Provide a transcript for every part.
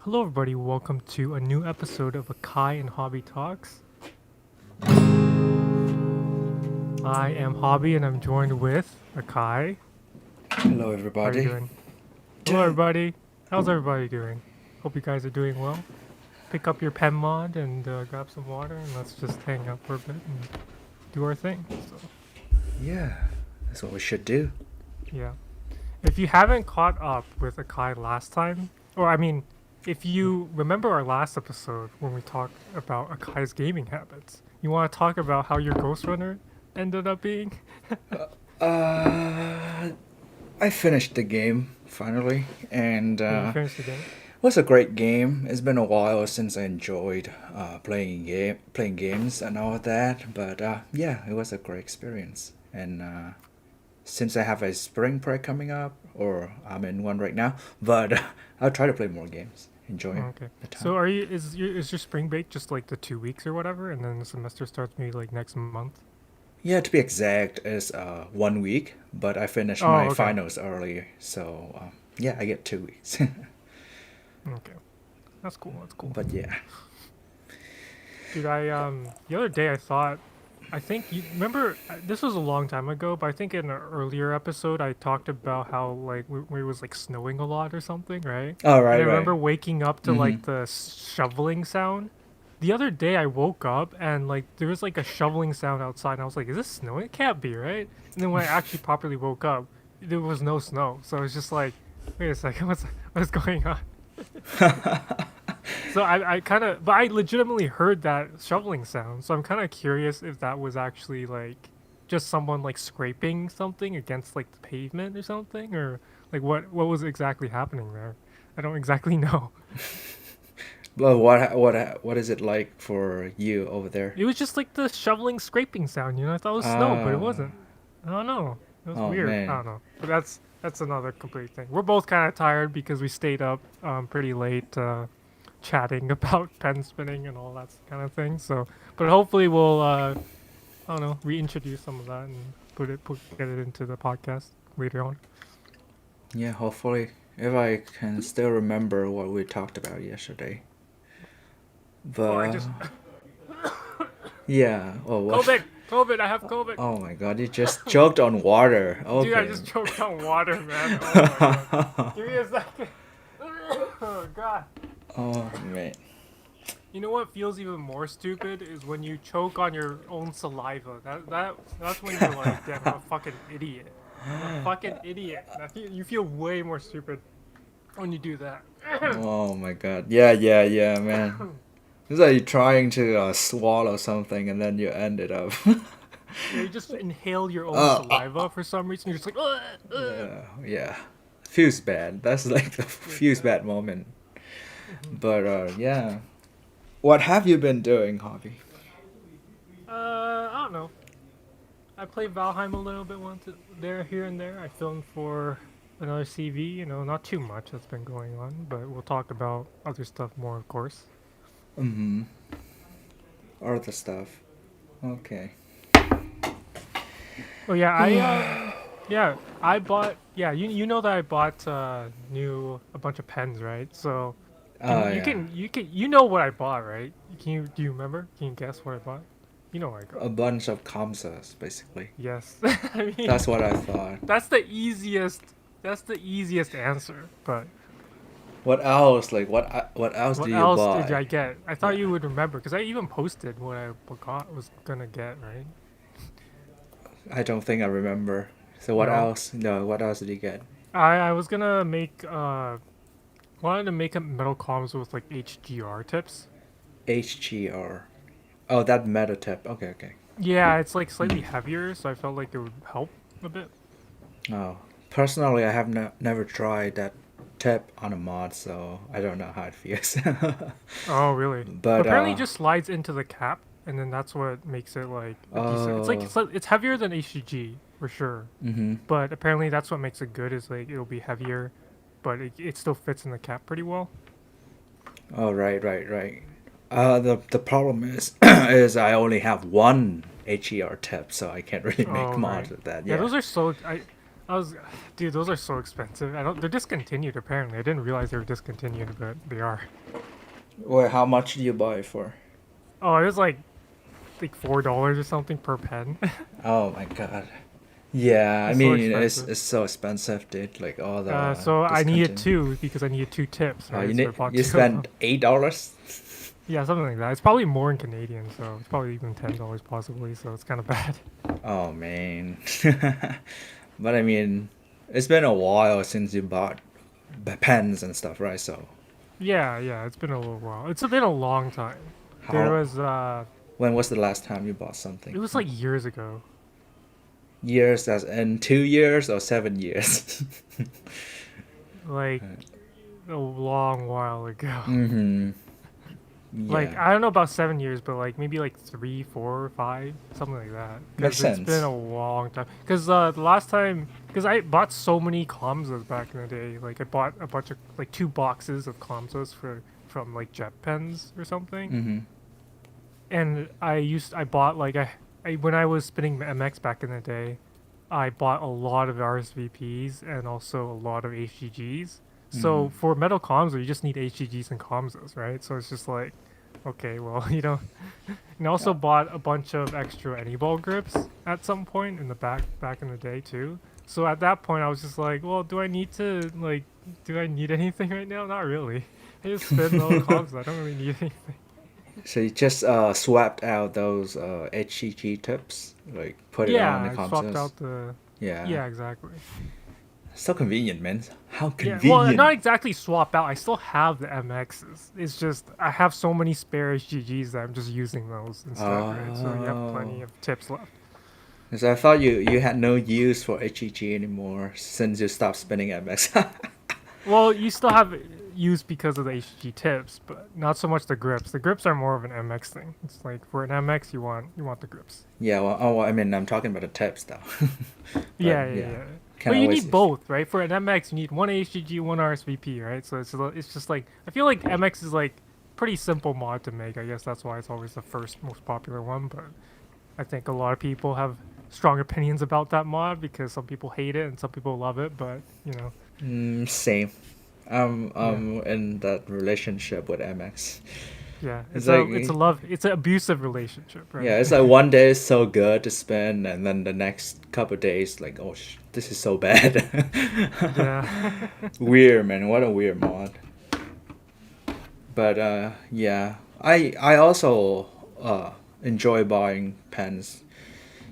Hello, everybody. Welcome to a new episode of Akai and Hobby Talks. I am Hobby, and I'm joined with Akai. Hello, How are you everybody. doing? Hello, Doing everybody. How's everybody doing? Hope you guys are doing well. Pick up your pen mod and grab some water, and let's just hang out for a bit and do our thing. So, yeah, that's what we should do. yeah. If you haven't caught up with Akai last time, or I mean, if you remember our last episode when we talked about Akai's gaming habits, you want to talk about how your Ghost Runner ended up being? Uh, I finished the game finally, and Yeah, you finished the game. it was a great game. It's been a while since I enjoyed playing games and all of that, but yeah, it was a great experience. And since I have a spring break coming up, or I'm in one right now, but I'll try to play more games. Oh, Enjoy okay. the time. So are you is your spring break just like the 2 weeks or whatever, and then the semester starts maybe like next month? Yeah, to be exact, is 1 week, but I finished Oh, my okay. finals early, so yeah, I get 2 weeks. Okay. That's cool. That's cool. But yeah, Dude, I the other day I think you remember this was a long time ago, but I think in an earlier episode I talked about how like where it was like snowing a lot or something, right? all And right, I right. remember waking up to Mm-hmm. like the shoveling sound. The other day I woke up and like there was like a shoveling sound outside, and I was like, "Is this snowing? It can't be, right?" And then when I actually properly woke up, there was no snow, so I was just like, "Wait a second, what's going on?" So I kind of, but I legitimately heard that shoveling sound. So I'm kind of curious if that was actually like just someone like scraping something against like the pavement or something, or like what was exactly happening there. I don't exactly know. Well, what is it like for you over there? It was just like the shoveling scraping sound, I thought it was snow, but it Ah, wasn't. I don't know. It was oh weird. I man. don't know. But that's another complete thing. We're both kind of tired because we stayed up pretty late chatting about pen spinning and all that kind of thing. So, but hopefully we'll I don't know, reintroduce some of that and get it into the podcast later on. Yeah, hopefully, if I can still remember what we talked about yesterday. Oh, I But just yeah. Oh what? COVID. I have COVID. Oh my God! You just choked on water. Dude, I Okay. just choked on water, man. Oh my god. Give me a second. Oh god. Oh man. You know what feels even more stupid is when you choke on your own saliva. That's when you're like, damn, I'm a fucking idiot. I'm a fucking idiot. You feel way more stupid when you do that. Oh my God. Yeah, yeah, yeah, man. It's like you're trying to swallow something and then you end it up. Yeah, you just inhale your own uh, uh, saliva for some reason. You're just like, ugh, ugh. yeah. Feels bad. That's like the Feels feels bad. bad moment. Hmm. But yeah. What have you been doing, Hobby? I don't know. I played Valheim a little bit once there, here and there. I filmed for another CV. Not too much that's been going on, but we'll talk about other stuff more, of course. Mm-hmm. Other stuff. Okay. Oh yeah, yeah, I bought. Yeah, you know that I bought new a bunch of pens, right? So Oh yeah. you know what I bought, right? Do you remember? Can you guess what I bought? You know what I got. A bunch of Kamsas, basically. Yes, I mean That's what I thought. that's the easiest. That's the easiest answer. But What else? Like what else do what you else did I buy? get? I thought Yeah. you would remember because I even posted what I was gonna get, right? I don't think I remember. So what No, else? No, what else did you get? I was gonna make wanted to make up metal columns with like HGR tips. HGR. Oh, that meta tip. Okay, okay. Yeah, it's like slightly Mm. heavier, so I felt like it would help a bit. Oh, personally, I have never tried that tip on a mod, so I don't know how it feels. Oh, really? But But apparently, it just slides into the cap, and then that's what makes it like a decent. oh, It's heavier than HCG for sure, mm-hmm. but apparently that's what makes it good. Is like it'll be heavier, but it still fits in the cap pretty well. Oh, right, right, right. The problem is is I only have one HER tip, so I can't really make Oh, mods right. with that. Yeah, Yeah. those are so. I was, dude, those are so expensive. I don't. They're discontinued apparently. I didn't realize they were discontinued, but they are. Well, how much do you buy it for? Oh, it was like $4 or something per pen. Oh my god. Yeah, I It's so mean it's expensive. it's so expensive, dude. Like all the So I needed discontent. two because I needed two tips, Oh, you right? So I need bought you two of them. spent $8? Yeah, something like that. It's probably more in Canadian, so it's probably even $10 possibly. So it's kind of bad. Oh man. But I mean, it's been a while since you bought pens and stuff, right? So Yeah, yeah. It's been a little while. It's been a long time. There how was when was the last time you bought it something? was like years ago. Years as in 2 years or 7 years? Like a long while ago. Mm-hmm. Like Yeah. I don't know about 7 years, but like maybe like three, four, five, something like that. Makes Because it's been sense. a long time. Because the last time, because I bought so many Kamsas back in the day. Like I bought a bunch of like 2 boxes of Kamsas for from like Jet Pens or something. Mm-hmm. And I bought like I when I was spinning MX back in the day, I bought a lot of RSVPs and also a lot of HGGs. Mm-hmm. So for metal comms, you just need HGGs and comms, right? So it's just like, okay, well, you know. And I also Yeah. bought a bunch of extra any ball grips at some point in the back in the day too. So at that point, I was just like, well, do I need anything right now? Not really. I just spin metal comms. I don't really need anything. So you just swapped out those HCG tips, like put it Yeah, on the I swapped consoles. out the. Yeah. Yeah, exactly. So convenient, man. How Yeah, well, convenient. not exactly swap out. I still have the MXs. It's just I have so many spare HGGs that I'm just using those instead, right? So you have plenty Oh. of tips left. Because I thought you had no use for HEG anymore since you stopped spinning MX. Well, you still have use because of the HG tips, but not so much the grips. The grips are more of an MX thing. It's like for an MX, you want the grips. Yeah, well, oh, well, I mean, I'm talking about the tips though. But Yeah, yeah, yeah, yeah. can But you always. need both, right? For an MX, you need one HGG, one RSVP, right? So it's just like I feel like MX is like pretty simple mod to make. I guess that's why it's always the first most popular one. But I think a lot of people have strong opinions about that mod because some people hate it and some people love it. But you know, Same. yeah. In that relationship with MX. Yeah, It's it's a like love, it's an abusive relationship, right? yeah, it's like one day is so good to spend, and then the next couple days, like, oh, this is so bad. Yeah. Weird, man. What a weird mod. But yeah, I also enjoy buying pens.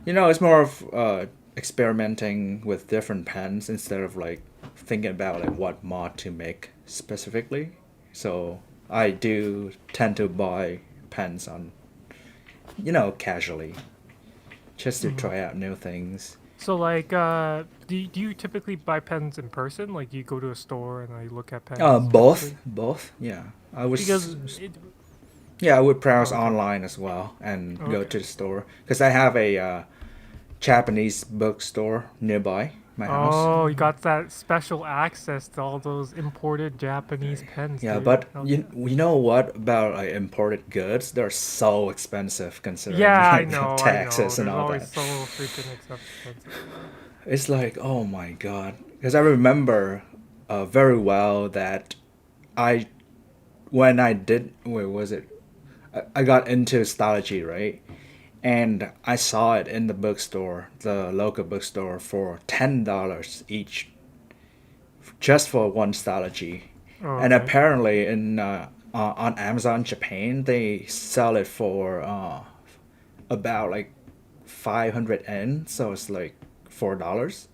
You know, it's more of experimenting with different pens instead of like thinking about like what mod to make specifically. So I do tend to buy pens on, casually, just to Mhm. try out new things. So like, do you typically buy pens in person? Like, you go to a store and you look at pens Both, physically? both. Yeah, I was. Because it. Yeah, I would browse Oh, okay. online as well and go Okay. to the store because I have a Japanese bookstore nearby my house. Oh, you got that special access to all those imported Japanese pens, Yeah, dude. but Hell you yeah. you know what about like imported goods? They're so expensive considering Yeah, I like the know, I know. taxes and There's all always that. so freaking expensive. It's like, oh my god, because I remember very well that I when I did where was it? I got into astrology, right? And I saw it in the bookstore, the local bookstore, for $10 each, just for one astrology. Oh, And okay. apparently, on Amazon Japan, they sell it for about like 500 yen, so it's like $4.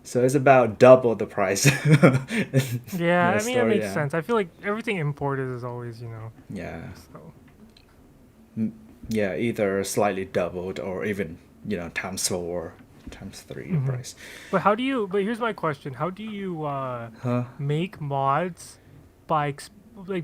So it's about double the price in Yeah, the I mean, it store. makes Yeah, sense. I feel like everything imported is always, yeah, so. yeah. Either slightly doubled or even times four, times three the Hmm. price. But here's my question. How do you Huh? make mods like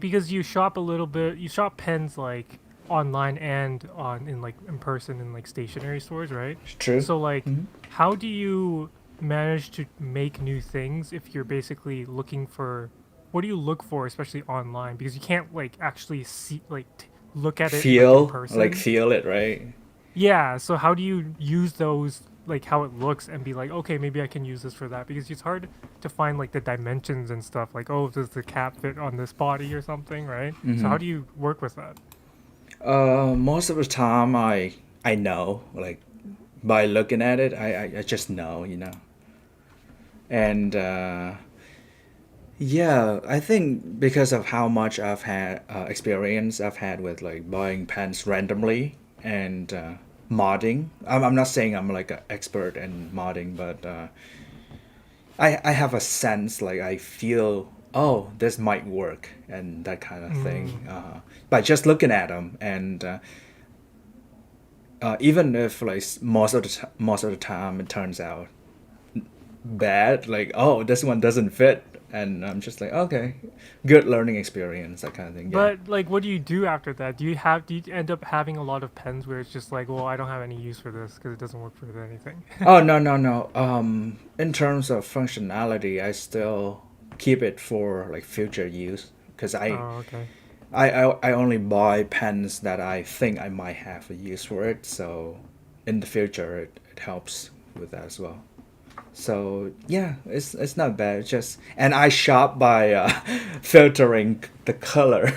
because you shop a little bit, you shop pens like online and in like in person in like stationery stores, right? True. So like Hmm. how do you manage to make new things if you're basically looking for what do you look for especially online because you can't like actually see like look at it like in Feel person. feel it, right? Yeah, so how do you use those like how it looks and be like, okay, maybe I can use this for that, because it's hard to find like the dimensions and stuff. Like, oh, does the cap fit on this body or something, right? So how do you work with that? Most of the time, I know, like by looking at it, I just know, and yeah, I think because of how much I've had experience I've had with like buying pens randomly and modding. I'm not saying I'm like an expert in modding, but I have a sense, like I feel, oh, this might work and that kind of thing by just looking at them. And even if like most of the time it turns out bad, like, oh, this one doesn't fit, and I'm just like, okay, good learning experience, that kind of thing. Yeah. But like, what do you do after that? Do you end up having a lot of pens where it's just like, well, I don't have any use for this because it doesn't work for anything? Oh, no, no, no. In terms of functionality, I still keep it for like future use because Oh, okay. I only buy pens that I think I might have a use for it. So in the future, it helps with that as well. So yeah, it's not bad. It's just, and I shop by filtering the color.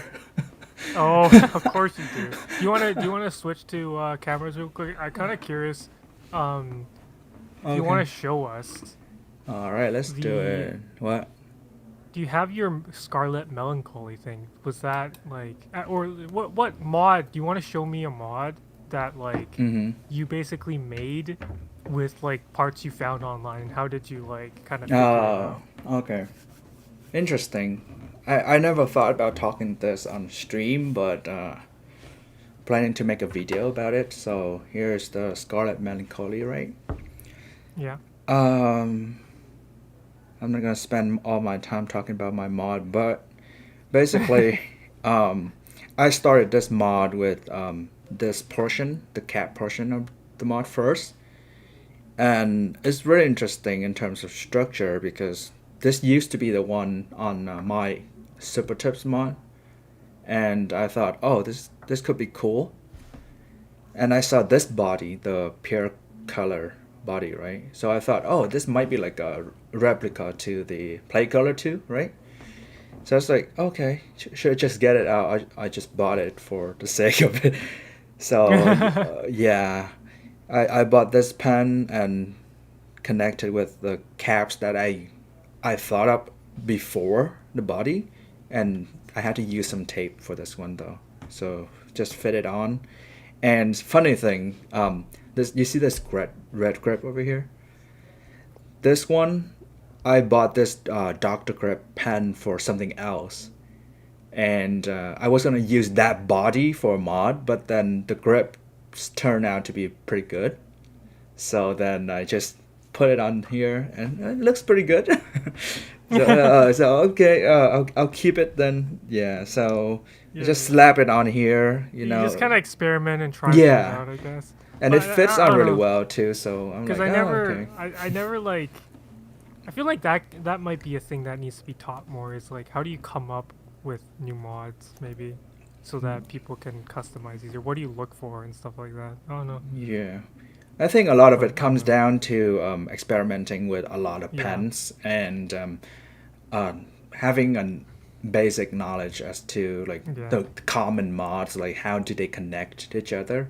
Oh, of course you do. Do you wanna switch to cameras real quick? I'm kind of curious. Um, if you want Okay. to show us All right, let's do the, it. What? do you have your Scarlet Melancholy thing? Was that like, or what mod? Do you want to show me a mod that like Mm-hmm. you basically made with like parts you found online? How did you like kind of figure it Oh, out? okay. Interesting. I never thought about talking this on stream, but planning to make a video about it. So here's the Scarlet Melancholy, right? Yeah. Um, I'm not gonna spend all my time talking about my mod, but basically, um, I started this mod with this portion, the cap portion of the mod first, and it's really interesting in terms of structure because this used to be the one on my Super Tips mod, and I thought, oh, this could be cool. And I saw this body, the pure color body, right? So I thought, oh, this might be like a replica to the play color too, right? So I was like, okay, should I just get it out? I just bought it for the sake of it. So yeah, I bought this pen and connected with the caps that I thought up before the body, and I had to use some tape for this one though. So just fit it on. And funny thing, this you see this red grip over here? This one, I bought this Dr. Grip pen for something else, and I was gonna use that body for a mod, but then the grip turned out to be pretty good. So then I just put it on here, and it looks pretty good. So okay, I'll keep it then. Yeah. So I Yeah, just yeah. slap it on here. You just kind of experiment and try things Yeah, out, I guess. and it But fits I on don't really know, well too. So I'm because like, oh, okay. I never like. I feel like that might be a thing that needs to be taught more. Is like, how do you come up with new mods, maybe, so that people can customize easier? What do you look for and stuff like that? I don't know, Yeah. I think a lot of but it I don't comes know. down to experimenting with a lot of Yeah. pens and uh, having a basic knowledge as to like Yeah. the common mods, like how do they connect to each other.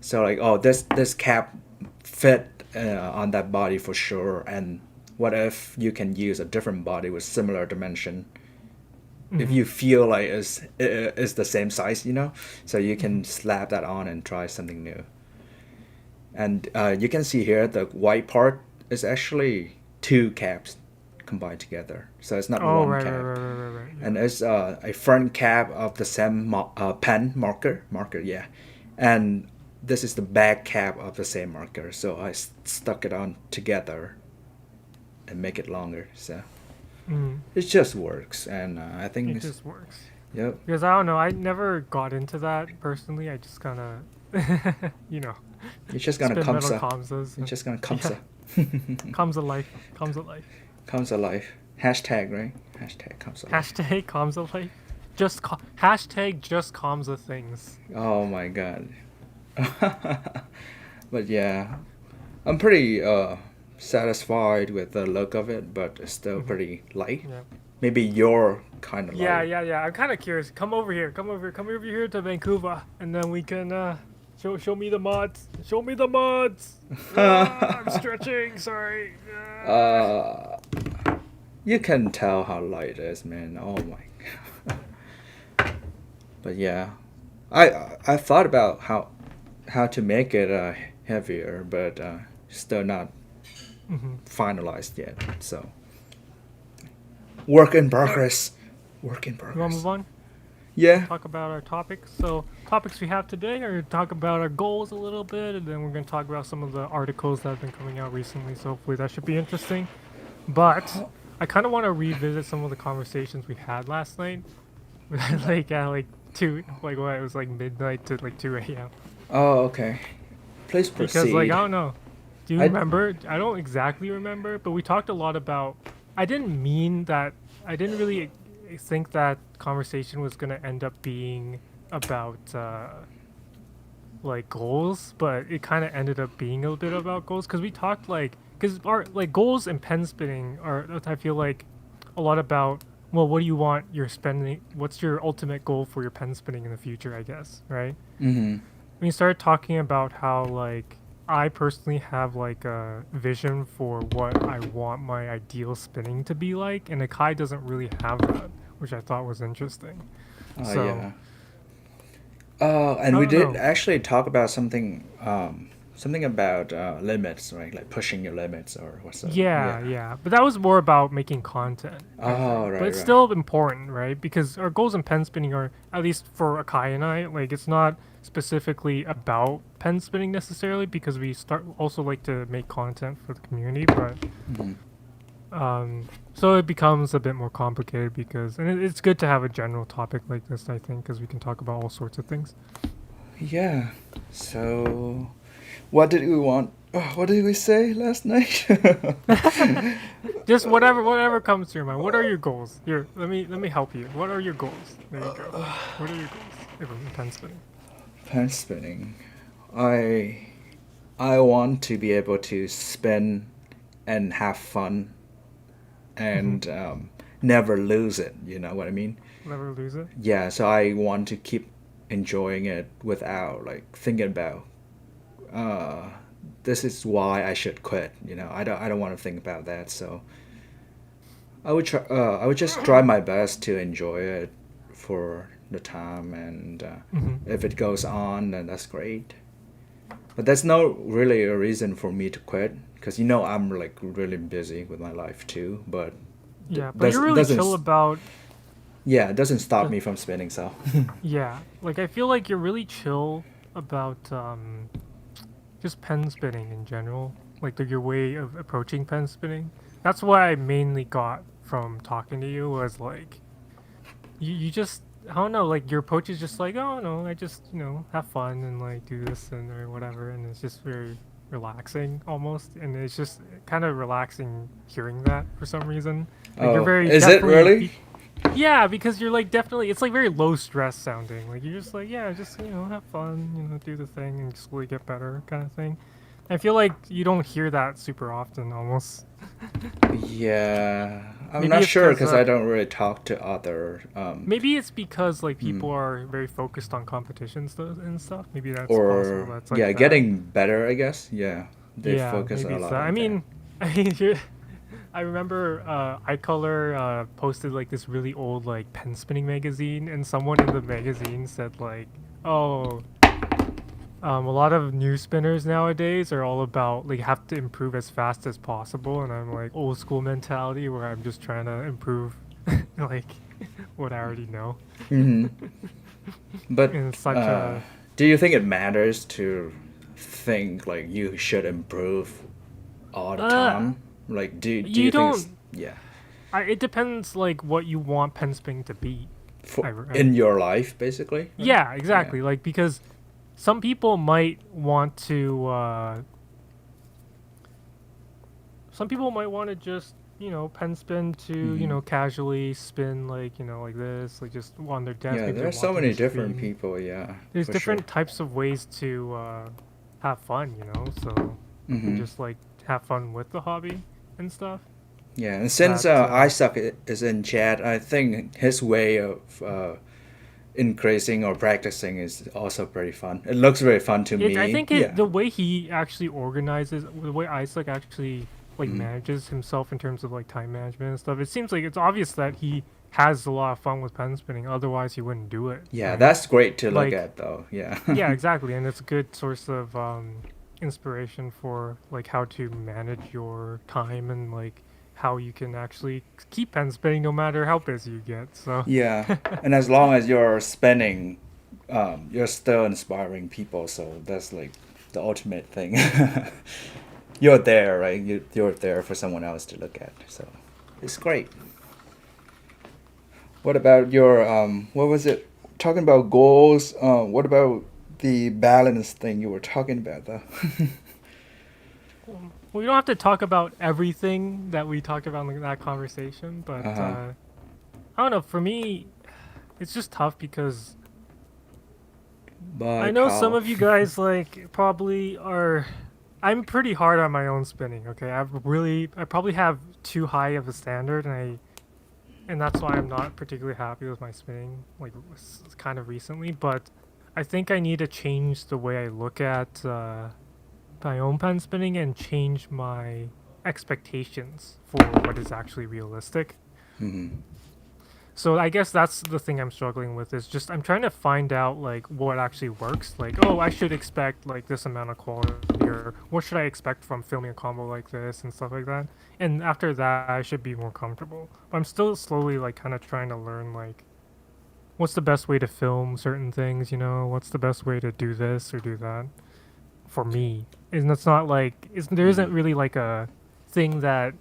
So like, oh, this cap fit on that body for sure, and what if you can use a different body with similar dimension? If Hmm. you feel like it's the same size, so you Hmm. can slap that on and try something new. And you can see here the white part is actually two caps combined together. So it's not Oh, one right, right, cap. right, right, right, right. Yeah. And it's a front cap of the same pen marker, yeah. And this is the back cap of the same marker. So I stuck it on together and make it longer. So Mm. it just works. And I think It it's, just works. yep, Because I don't know, I never got into that personally. I just kind of, you know, it's just gonna spin metal comes comsas. It's just gonna Yeah, comes comes alive, comes alive. comes alive. Hashtag, right? Hashtag comes alive. Hashtag comms alive. Hashtag just comms of things. Oh my god. But yeah, I'm pretty satisfied with the look of it, but it's still Mhm. pretty light. Yeah. Maybe your kind of Yeah, light. yeah, yeah. I'm kind of curious. Come over here. Come over here to Vancouver, and then we can show me the mods. Show me the mods. I'm stretching. Sorry. uh, you can tell how light it is, man. Oh my. But yeah, I thought about how to make it heavier, but still not Mm-hmm. finalized yet. So work in progress. Work in You want to progress. move on? Yeah. Talk about our topics. So topics we have today are talk about our goals a little bit, and then we're going to talk about some of the articles that have been coming out recently. So hopefully that should be interesting. But I kind of want to revisit some of the conversations we had last night, like at like two, like what it was like midnight to like 2 a.m. Oh, okay. Please Because like I proceed. don't know, do you I remember? I don't exactly remember, but we talked a lot about. I didn't mean that. I didn't really think that conversation was gonna end up being about like goals, but it kind of ended up being a bit about goals because we talked like because our like goals and pen spinning are I feel like a lot about well what do you want your spending what's your ultimate goal for your pen spinning in the future I guess right mm-hmm. we started talking about how like I personally have like a vision for what I want my ideal spinning to be like, and Akai doesn't really have that, which I thought was interesting. So Yeah. And I we don't did know. actually talk about something about limits, right? Like pushing your limits or what's up. Yeah, Yeah. yeah, but that was more about making content, I Oh, think. But right, it's right. still important, right? Because our goals in pen spinning are, at least for Akai and I, like it's not specifically about pen spinning necessarily, because we start also like to make content for the community, but Mm-hmm. so it becomes a bit more complicated because, and it's good to have a general topic like this, I think, because we can talk about all sorts of things. Yeah. So, what did we want? What did we say last night? Just whatever comes to your mind. What are your goals? Here, let me help you. What are your goals? There you go. What are your goals? If I'm pen spinning. Pen spinning. I I want to be able to spin and have fun Mm-hmm. and never lose it. You know what I mean? Never lose it. Yeah. So I want to keep enjoying it without like thinking about uh, this is why I should quit. You know, I don't want to think about that. So I would try. I would just try my best to enjoy it for the time, and Mm-hmm. if it goes on, then that's great. But that's not really a reason for me to quit, because you know I'm like really busy with my life too. But Yeah, but you're really doesn't chill about yeah, it doesn't stop just me from spinning. So yeah. Like I feel like you're really chill about just pen spinning in general. Like your way of approaching pen spinning. That's what I mainly got from talking to you was like you just I don't know, like your approach is just like, oh no, I just, have fun and like do this and or whatever and it's just very relaxing almost and it's just kind of relaxing hearing that for some reason. Like you're oh, very is it definitely really? yeah, because you're like definitely it's like very low stress sounding. Like you're just like, yeah, just have fun, do the thing and slowly get better kind of thing. I feel like you don't hear that super often almost. Yeah, I'm Maybe not it's sure because because I don't really talk to other maybe it's because like hmm, people are very focused on competitions and stuff. Maybe that's possible. or That's yeah, like that. getting better. I guess yeah, they Yeah, focus maybe a it's lot that. I on that. mean, I mean, I remember iColor posted like this really old like pen spinning magazine, and someone in the magazine said like, "Oh, a lot of new spinners nowadays are all about like have to improve as fast as possible," and I'm like old school mentality where I'm just trying to improve like what I already know. Hmm. But And it's such a do you think it matters to think like you should improve all the uh, time? Like, do you you think it's don't. yeah It depends like what you want pen spinning to be. for I in your life basically, right? Yeah, Yeah. exactly. Like because some people might want to just pen spin to Hmm. casually spin like like this like just on their desk, Yeah, maybe there they're are so watching many the different stream. people. Yeah, There's for sure. different types of ways to have fun, so and Mm-hmm. just like have fun with the hobby and stuff. Yeah, and since That Isaac is in chat, I think his way of increasing or practicing is also pretty fun. It looks very fun to it I me. think Yeah. the way he actually organizes, the way Isaac actually like Mm-hmm. manages himself in terms of like time management and stuff, it seems like it's obvious that he has a lot of fun with pen spinning. Otherwise, he wouldn't do it, Yeah, right? that's great to look Like, at, though. Yeah. yeah, exactly, and it's a good source of inspiration for like how to manage your time and like how you can actually keep pen spinning no matter how busy you get. So, Yeah, and as long as you're spending, you're still inspiring people. So that's like the ultimate thing. You're there, right? You're there for someone else to look at. So it's great. What about your what was it? Talking about goals. What about the balance thing you were talking about though? we don't have to talk about everything that we talked about in that conversation, but Uh huh. I don't know. For me, it's just tough because I Like know some how? of you guys like probably are. I'm pretty hard on my own spinning. Okay, I probably have too high of a standard, and that's why I'm not particularly happy with my spinning like kind of recently. But I think I need to change the way I look at my own pen spinning and change my expectations for what is actually realistic. Hmm. So I guess that's the thing I'm struggling with is just I'm trying to find out like what actually works. Like, oh, I should expect like this amount of quality, or what should I expect from filming a combo like this and stuff like that. And after that, I should be more comfortable. But I'm still slowly like kind of trying to learn like what's the best way to film certain things. What's the best way to do this or do that for me. And it's not like there isn't Hmm. really like a thing that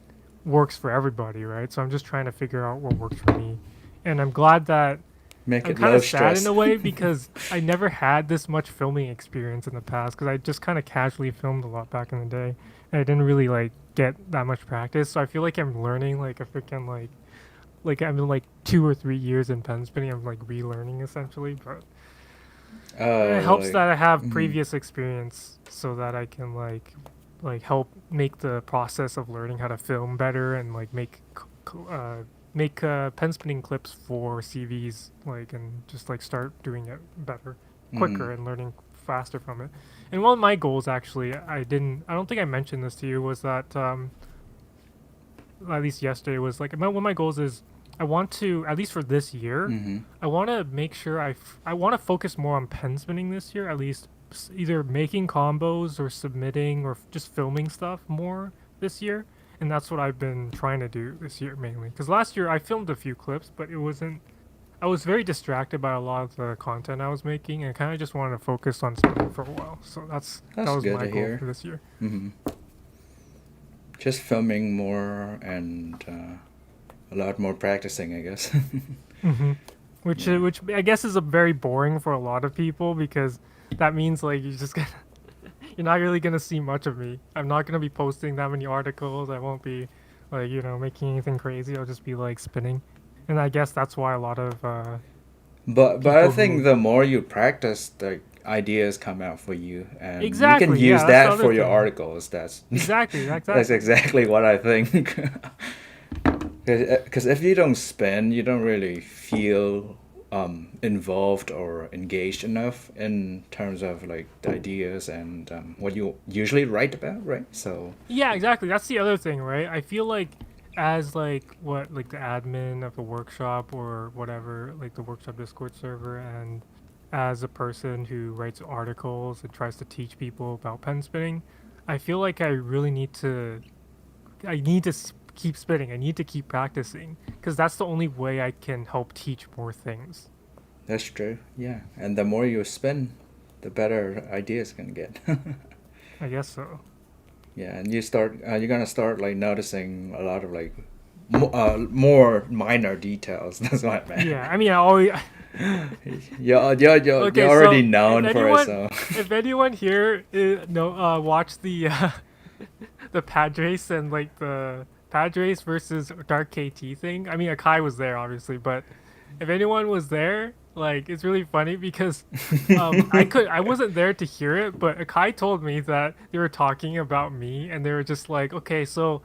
works for everybody, right? So I'm just trying to figure out what works for me. And I'm glad that Make I'm it kind low of sad in stress. a way because I never had this much filming experience in the past because I just kind of casually filmed a lot back in the day. And I didn't really like get that much practice. So I feel like I'm learning like a freaking like I'm in like 2 or 3 years in pen spinning. I'm like relearning essentially, but it Oh, helps really? that I have Hmm. previous experience so that I can like help make the process of learning how to film better and like make pen spinning clips for CVs like and just like start doing it better, Hmm. quicker and learning faster from it. And one of my goals actually, I don't think I mentioned this to you was that at least yesterday was like one of my goals is I want to at least for this year, Hmm. I want to make sure I want to focus more on pen spinning this year at least either making combos or submitting or just filming stuff more this year, and that's what I've been trying to do this year mainly because last year I filmed a few clips but it wasn't I was very distracted by a lot of the content I was making and kind of just wanted to focus on spinning for a while, so that That's was good my to goal hear. for this year. Hmm. Just filming more and a lot more practicing, I guess. Hmm. Which Yeah. which I guess is a very boring for a lot of people because that means like you're not really gonna see much of me. I'm not gonna be posting that many articles. I won't be like making anything crazy. I'll just be like spinning, and I guess that's why a lot of But I people think who the more you practice, the ideas come out for you, and you can exactly use yeah that's the that other for your thing articles. That's exactly that's exactly exactly what I think. Because if you don't spin, you don't really feel involved or engaged enough in terms of like the ideas and what you usually write about, right? So. yeah exactly that's the other thing, right? I feel like as like the admin of a workshop or whatever, like the workshop Discord server, and as a person who writes articles and tries to teach people about pen spinning, I feel like I need to keep spinning. I need to keep practicing because that's the only way I can help teach more things. That's true. Yeah, and the more you spin, the better ideas can get. I guess so. Yeah, and you're gonna start like noticing a lot of like more minor details. That's what I meant. Yeah, I mean, I always. You're Okay, already so known for it, so. if anyone here no watch the the Padres and like the Padres versus Dark KT thing. I mean, Akai was there obviously, but if anyone was there, like it's really funny because I wasn't there to hear it, but Akai told me that they were talking about me and they were just like, okay, so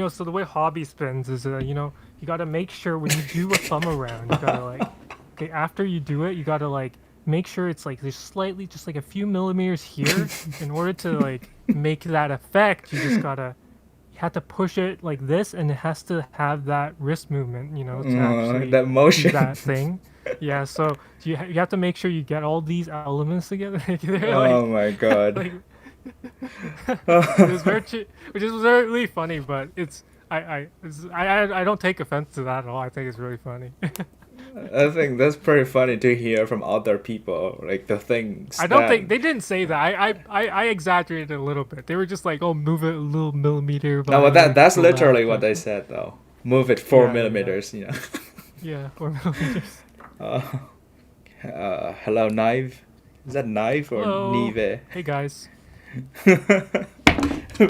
so the way hobby spins is you got to make sure when you do a thumb around, you got to like okay, after you do it, you got to like make sure it's like there's slightly just like a few millimeters here in order to like make that effect, you have to push it like this and it has to have that wrist movement, to actually That do motion. that thing. Yeah, so you have to make sure you get all these elements together. They're Oh my god. like it was which is really funny, but I don't take offense to that at all. I think it's really funny. I think that's pretty funny to hear from other people, like the things I don't that. think they didn't say that. I exaggerated a little bit. They were just like, "Oh, move it a little millimeter No, by but that's so that." literally what they said though. Move it four Yeah, yeah, yeah, millimeters, you know. yeah, 4 millimeters. Uh, hello, knife. Is that knife or Hello, nive? hey guys.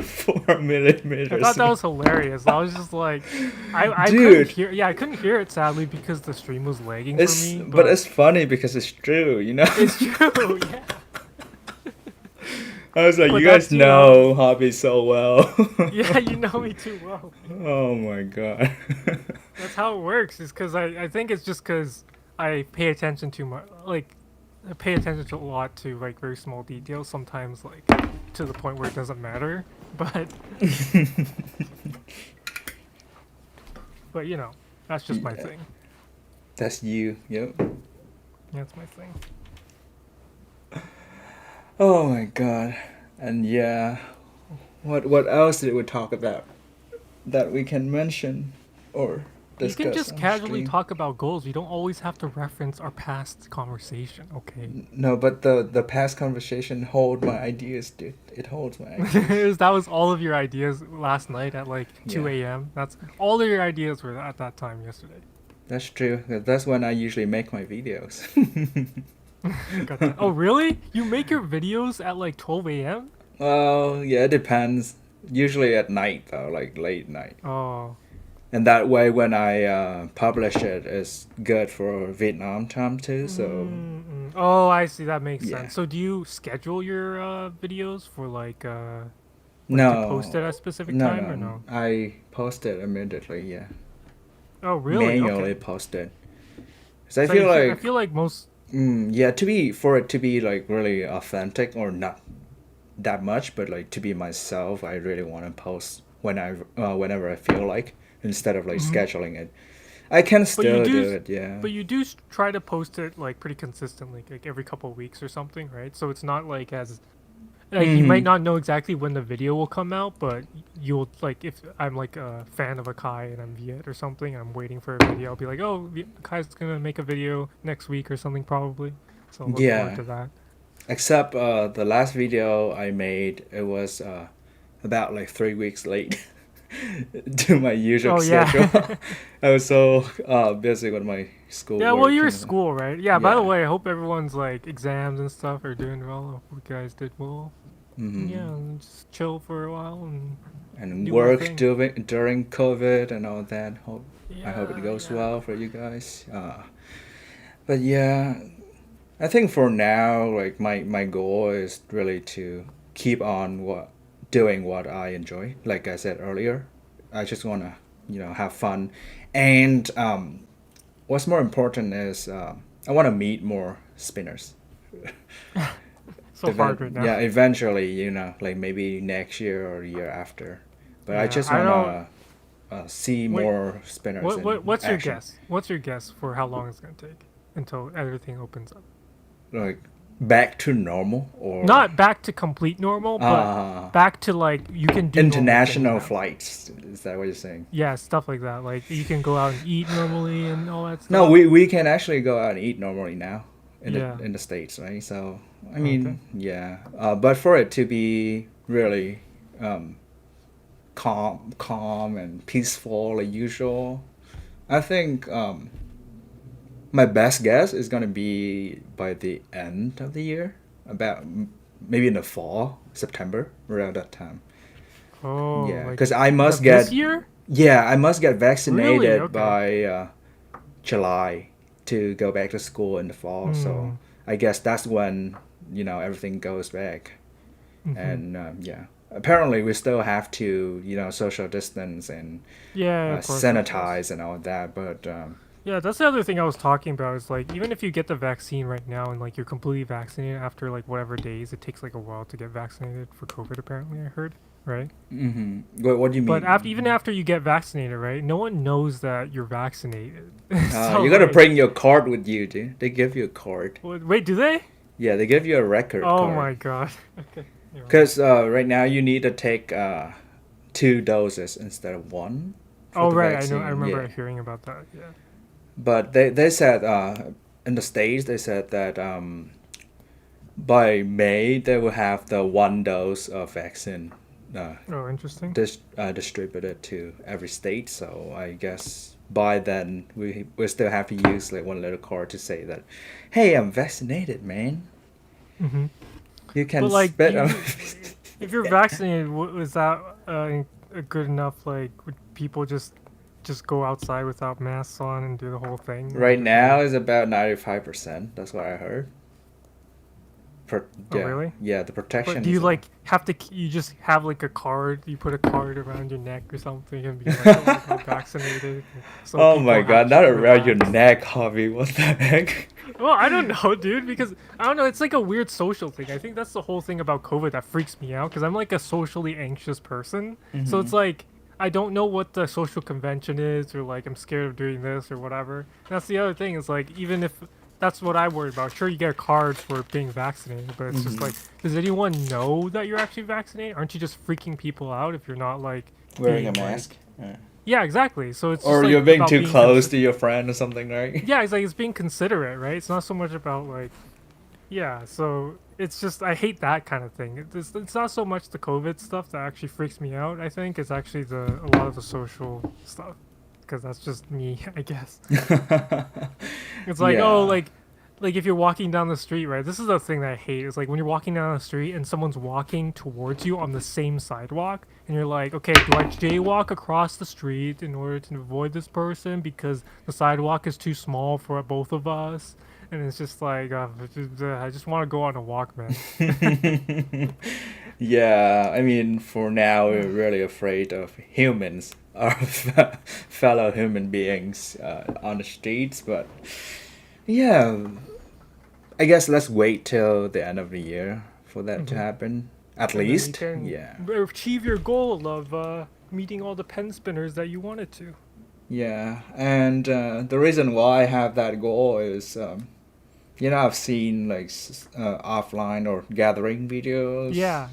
4 millimeters. I thought that was hilarious. I was just like, I couldn't Dude, hear. Yeah, I couldn't hear it sadly because the stream was lagging for me. but But it's funny because it's true, you know. it's true. Yeah. I was like, But you guys that's know hobby so well. yeah, you know me too well. Oh my god. That's how it works. Is because I think it's just because I pay attention too much. Like, I pay attention to a lot to like very small details. Sometimes like to the point where it doesn't matter. But that's just my Yeah. thing. That's you. Yep. That's my thing. Oh my god. And yeah, what else did we talk about that we can mention or You can discuss just on casually stream? talk about goals. You don't always have to reference our past conversation, okay? No, but the past conversation hold my ideas, dude. It holds my ideas. That was all of your ideas last night at like 2 Yeah, a.m. That's all of your ideas were at that time yesterday. that's true. 'Cause that's when I usually make my videos. Got that. Oh, really? You make your videos at like 12 a.m.? Well, yeah, it depends. Usually at night though, like late night. Oh. And that way, when I publish it, it's good for Vietnam time too. So Oh, I see. That makes yeah. sense. So do you schedule your videos for like to post No, it at a specific no, time or no. no? I post it immediately. Yeah, Oh, really? manually Okay. post it. Cause I So feel I like, feel like most. yeah, for it to be like really authentic or not that much, but like to be myself, I really want to post whenever I feel like instead of like Mhm. scheduling it. I can But you still do, do it. Yeah. but you do try to post it like pretty consistently, like every couple of weeks or something, right? So it's not like as like you might Hmm. not know exactly when the video will come out, but you'll like if I'm like a fan of Akai and I'm Viet or something, and I'm waiting for a video, I'll be like, oh, Akai's gonna make a video next week or something probably. So I'll look forward Yeah. to that. Except the last video I made, it was about like 3 weeks late to my usual Oh schedule. yeah, I was so busy with my yeah. Well, schoolwork you're and school, right? Yeah. By the yeah. way, I hope everyone's like exams and stuff are doing well. I hope you guys did well. Yeah, Hmm. and just chill for a while and And do our work thing. during COVID and all that. I hope it Yeah, goes yeah. well for you guys. But yeah, I think for now, like my goal is really to keep on doing what I enjoy. Like I said earlier, I just wanna have fun, and what's more important is I want to meet more spinners. So hard right now. Yeah, eventually, like maybe next year or year after. But I Yeah, just I don't. wanna see Wait, more spinners in what's your action. guess? What's your guess for how long it's gonna take until everything opens up? Like back to normal or Not back to complete normal, but uh back to like you can do normal things international now. flights. Is that what you're saying? Yeah, stuff like that. Like you can go out and eat normally and all that No, stuff. we can actually go out and eat normally now Yeah. in the States, right? So I Okay. mean, yeah. But for it to be really um, calm and peaceful like usual, I think my best guess is gonna be by the end of the year, about maybe in the fall, September, around that time. Oh, Yeah, like because I must of this get year? yeah I must get Really? vaccinated Okay. by July. to go back to school in the fall. So I guess that's when everything goes back. And apparently we still have to social distance and Yeah, of course. sanitize and all that. But Yeah, that's the other thing I was talking about is like even if you get the vaccine right now and like you're completely vaccinated after like whatever days, it takes like a while to get vaccinated for COVID apparently, I heard, right? what do you mean? But even after you get vaccinated, right? No one knows that you're vaccinated. So You gotta like, bring your card with you, dude. They give you a card. wait, do they? Yeah, they give you a record Oh card. my god. Okay. Because right now you need to take 2 doses instead of 1. For Oh the right, vaccine. I remember hearing about that. Yeah. But they said in the States they said that by May they will have the 1 dose of vaccine Oh, interesting. distributed to every state. So I guess by then we still have to use like one little card to say that, hey, I'm vaccinated, man. Mm-hmm. You can But like, spit. if you're vaccinated, was that good enough? Like, would people just go outside without masks on and do the whole thing? Right now is about 95%. That's what I heard. Oh, really? Yeah, the protection. But do you is like have to? You just have like a card. You put a card around your neck or something and be like, "Oh, I'm vaccinated." So oh my people god, not actually around your relax. neck, Hobby. What the heck? Well, I don't know, dude, because I don't know. It's like a weird social thing. I think that's the whole thing about COVID that freaks me out because I'm like a socially anxious person. So it's like I don't know what the social convention is, or like I'm scared of doing this or whatever. And that's the other thing is like even if that's what I worry about. Sure, you get cards for being vaccinated, but it's just like, does anyone know that you're actually vaccinated? Aren't you just freaking people out if you're not like Wearing a being, like- mask. Yeah. Yeah, exactly. So it's Or just, you're like, being about too being close to your friend or something, right? Yeah, it's like it's being considerate, right? It's not so much about like, yeah. So it's just I hate that kind of thing. It's not so much the COVID stuff that actually freaks me out. I think it's actually a lot of the social stuff, because that's just me, I guess. It's like, oh, like if you're walking down the street, right? This is the thing that I hate. Is like when you're walking down the street and someone's walking towards you on the same sidewalk, and you're like, okay, do I jaywalk across the street in order to avoid this person because the sidewalk is too small for both of us? And it's just like, I just want to go on a walk, man. Yeah, I mean, for now, we're really afraid of humans, our fellow human beings on the streets. But yeah, I guess let's wait till the end of the year for that to happen. At And then you least, can yeah. achieve your goal of meeting all the pen spinners that you wanted to. Yeah, and the reason why I have that goal is, I've seen like offline or gathering videos. Yeah.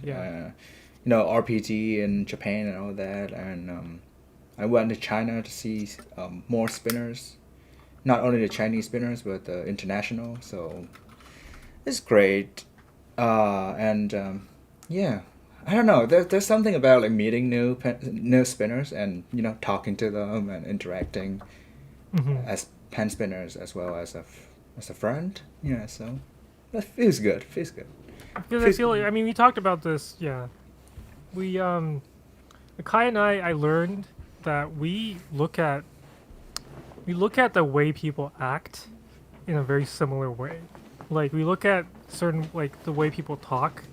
RPG in Japan and all that, and I went to China to see more spinners, not only the Chinese spinners but the international. So it's great, and yeah. I don't know. There's something about like meeting new spinners and talking to them and interacting as pen spinners as well as as a friend. Yeah, so that feels good. Feels good. Because I feel like, I mean, we talked about this, yeah. We, Akai and I learned that we look at the way people act in a very similar way. Like, we look at certain, like, the way people talk,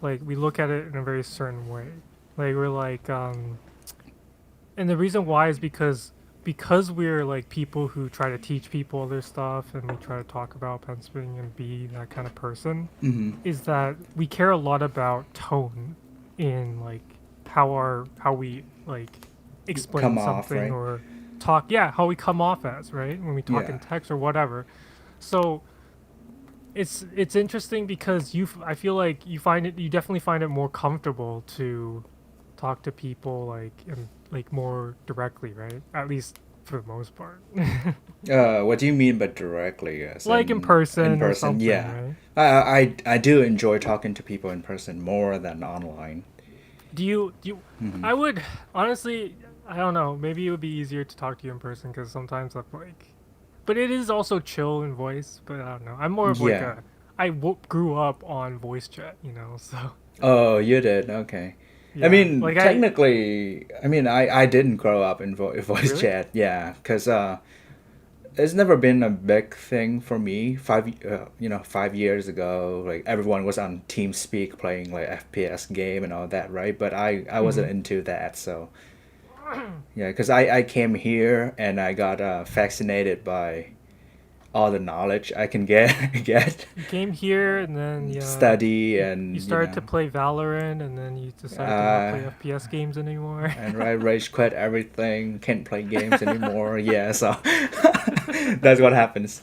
like, we look at it in a very certain way. Like, we're like, and the reason why is because we're like people who try to teach people other stuff and we try to talk about pen spinning and be that kind of person, is that we care a lot about tone in like how we like explain Come off, something right? or talk, yeah, how we come off as, right, when we talk in Yeah. text or whatever. So it's interesting because I feel like you definitely find it more comfortable to talk to people like and like more directly, right? At least for the most part. What do you mean by directly? Yes, Like in person In or person, something, yeah. right? I do enjoy talking to people in person more than online. Do you I would honestly, I don't know, maybe it would be easier to talk to you in person because sometimes I'm like, but it is also chill in voice, but I don't know. I'm more of like Yeah. grew up on voice chat, so Oh, you did? Okay. I yeah. mean, Like technically, I didn't grow up in voice Really? chat, yeah, because it's never been a big thing for me. 5 years ago, like everyone was on TeamSpeak playing like FPS game and all that, right? But I wasn't into that, so yeah, because I came here and I got fascinated by all the knowledge I can get, You came here and then study, you and started to play Valorant and then you decided to not play uh, FPS games anymore. and I rage quit everything. Can't play games anymore. Yeah, so that's what happens.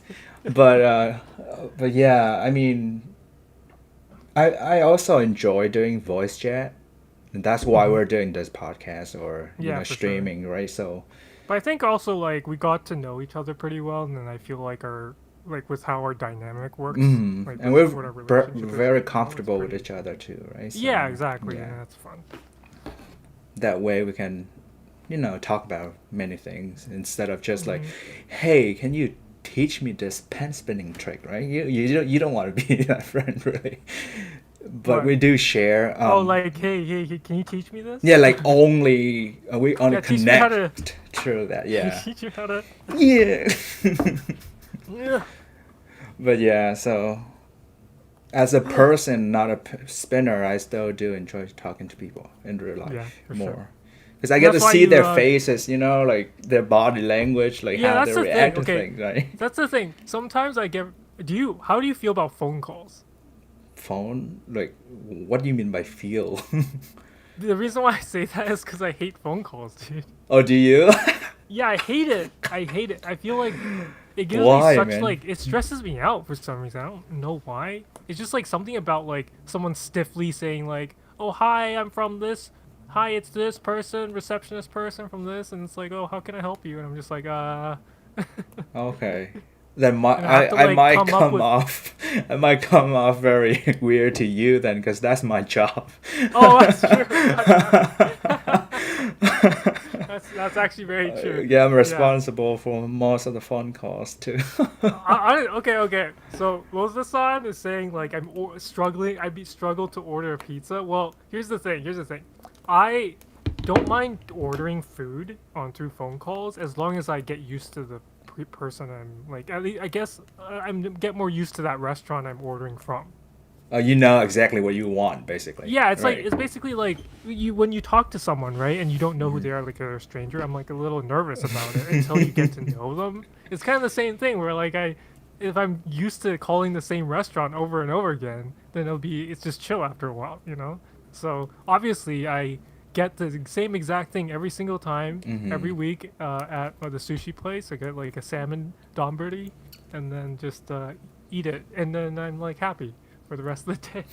But yeah, I mean, I also enjoy doing voice chat, and that's why Mhm. we're doing this podcast or Yeah, for sure. streaming, right? So But I think also like we got to know each other pretty well, and then I feel like our like with how our dynamic works, like and with we're what our relationship is very right now, it's comfortable with pretty. each other too, right? Yeah, So exactly, and yeah, that's fun. that way we can talk about many things instead of just like, Hmm. hey, can you teach me this pen spinning trick, right? You don't want to be that friend really, but What? we do share. Oh, like hey, can you teach me this? Yeah, like only we only Yeah, teach me how to. connect through that. Yeah, Teach you how to. yeah. Yeah. But yeah, so as a person, not a spinner, I still do enjoy talking to people in real Yeah, life for sure. more. Because I And get that's to why see you. their faces, like their body language, like Yeah, how they that's the thing. react to Okay, things, right? that's the thing. Sometimes I get. Do you? How do you feel about phone calls? Phone? Like, what do you mean by feel? The reason why I say that is because I hate phone calls, dude. Oh, do you? Yeah, I hate it. I hate it. I feel like it gives me Why, such man? like it stresses me out for some reason. I don't know why. It's just like something about like someone stiffly saying like, "Oh, hi, I'm from this. Hi, it's this person, receptionist person from this," and it's like, "Oh, how can I help you?" And I'm just like, Okay. Then my, and I have to I like might come up come with. off I might come off very weird to you then, because that's my job. Oh, that's true. That's actually very true. Yeah, I'm Yeah. responsible for most of the phone calls too. Okay. So Rose San is saying like struggling. Struggle to order a pizza. Well, here's the thing. I don't mind ordering food on through phone calls as long as I get used to the person I'm like. At least I guess I'm get more used to that restaurant I'm ordering from. You know exactly what you want, basically, Yeah, it's like right? it's basically like you when you talk to someone, right, and you don't know who they are, like they're a stranger. I'm like a little nervous about it until you get to know them. It's kind of the same thing where like if I'm used to calling the same restaurant over and over again, then it's just chill after a while, you know. So obviously I get the same exact thing every single time, every week at the sushi place. I get like a salmon donburi, and then just eat it, and then I'm like happy for the rest of the day.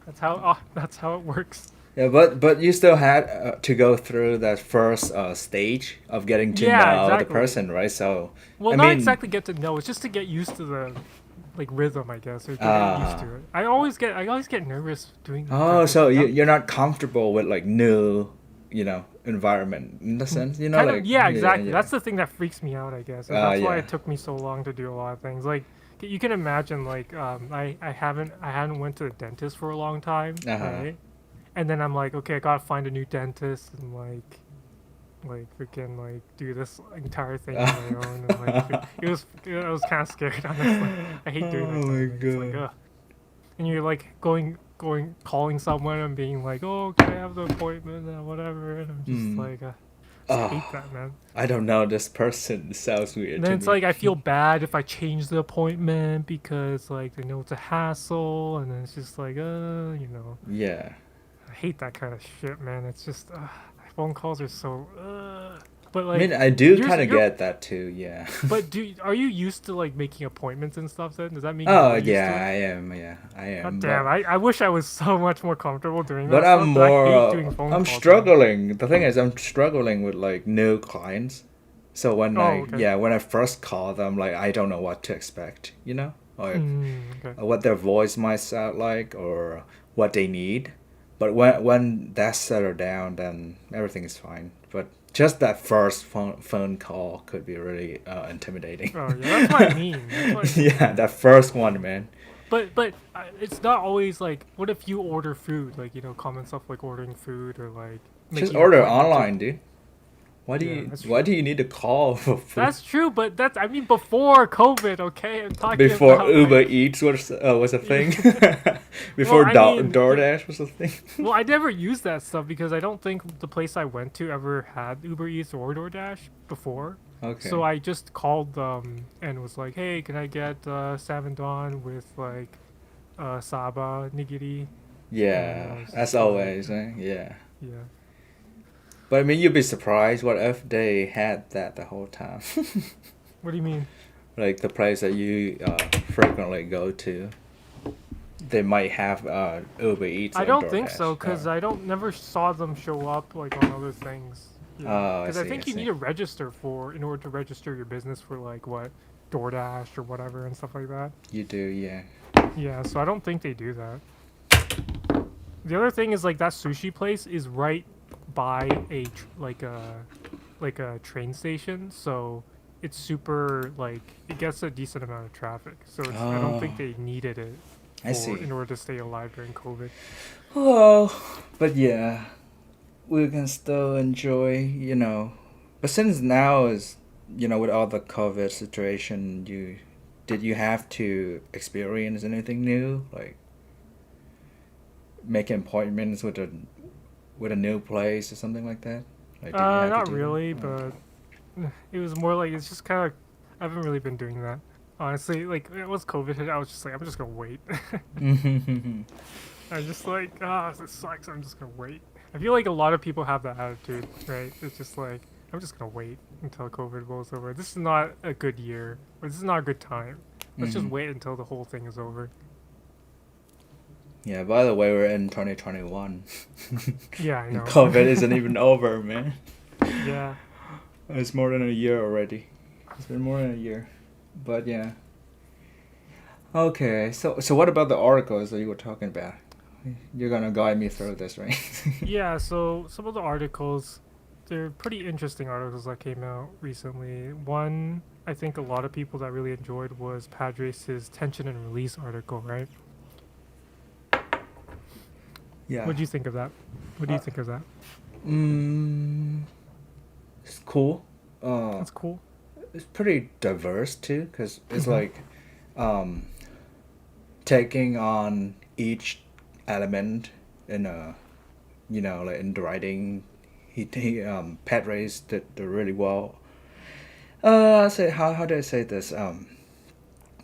That's how it works. Yeah, but you still had to go through that first stage of getting to Yeah, know the exactly. person, right? So, Well, I not mean, exactly get to know. It's just to get used to the like rhythm, I guess, or to get used uh, to it. I always get nervous doing oh, that. Like so that. you're not comfortable with like new, environment in the sense, Kind of, like yeah, yeah, exactly. yeah, That's the thing that freaks me out, I guess. Is that's why yeah, it took me so long to do a lot of things. Like you can imagine, like I hadn't went to the dentist for a long time, uh-huh. right? And then I'm like, okay, I gotta find a new dentist and like freaking like do this entire thing on my own and like it was kind of scary honestly. I hate doing that Oh kind my of thing. It's like god. and you're like going calling someone and being like, oh, can I have the appointment and whatever, and I'm just Hmm. like just hate Oh, that, man. I don't know. This person sounds And weird then to it's me. like I feel bad if I change the appointment because like they know it's a hassle, and then it's just like Yeah. I hate that kind of shit, man. It's just phone calls are so. But I like, mean, I do kind of you're. get that too. Yeah. But are you used to like making appointments and stuff? Then does that mean you Oh are used yeah, to it? I am. Yeah, I God am. damn, I wish I was so much more comfortable doing But that I'm stuff. But I more. hate doing phone I'm calls, man. struggling. The thing is, I'm struggling with like new clients. So Oh, okay. when I first call them, like I don't know what to expect. Or Okay. what their voice might sound like, or what they need. But when that's settled down, then everything is fine. But just that first phone call could be really intimidating. Oh yeah, that's what I mean. That's what I mean. Yeah, that first one, man. But it's not always like. What if you order food? Like common stuff like ordering food or like Just making an order appointment to. online, dude. Yeah, that's why true. do you need to call for food That's true, but I mean before COVID, okay? I'm talking before about Uber like Eats was a thing? well, Before I mean, DoorDash was a thing? well, I never used that stuff because I don't think the place I went to ever had Uber Eats or DoorDash before. So Okay. I just called them and was like, "Hey, can I get salmon don with like saba nigiri?" And Yeah, I was as just like, always, eh? Yeah. "Yeah." But I mean, you'd be surprised what if they had that the whole time. What do you mean? Like the place that you frequently go to, they might have Uber Eats I or don't think so, DoorDash. cause I don't never saw them show up like on other things. Yeah, Oh, I cause I see, I think you need see. to register for in order to register your business for like what DoorDash or whatever and stuff like that. You do, yeah. Yeah, so I don't think they do that. The other thing is like that sushi place is right by like a train station, so it's super like it gets a decent amount of traffic. So it's I don't think Oh, they needed it I for see. in order to stay alive during COVID. Oh, but yeah, we can still enjoy, you know. But since now is, you know, with all the COVID situation, did you have to experience anything new, like making appointments with a new place or something like that? Like, did you have to Not do that? really, Oh. but it was more like it's just kind of I haven't really been doing that. Honestly, like once COVID hit, I was just like I'm just gonna wait. I'm just like this sucks. I'm just gonna wait. I feel like a lot of people have that attitude, right? It's just like I'm just gonna wait until COVID blows over. This is not a good year, or this is not a good time. Let's just Mhm. wait until the whole thing is over. Yeah, by the way, we're in 2021. Yeah, I And know. COVID isn't even over, man. Yeah. It's more than a year already. It's been more than a year. But yeah. Okay, so what about the articles that you were talking about? You're gonna guide me through this, right? Yeah, so some of the articles, they're pretty interesting articles that came out recently. One I think a lot of people that really enjoyed was Padres' tension and release article, right? Yeah. What do you think of that? What do you Uh, think of that? mm, it's cool. That's cool. It's pretty diverse too, because it's Mm-hmm. like um, taking on each element in a, you know, like in the writing. He Padres did really well. I say how do I say this?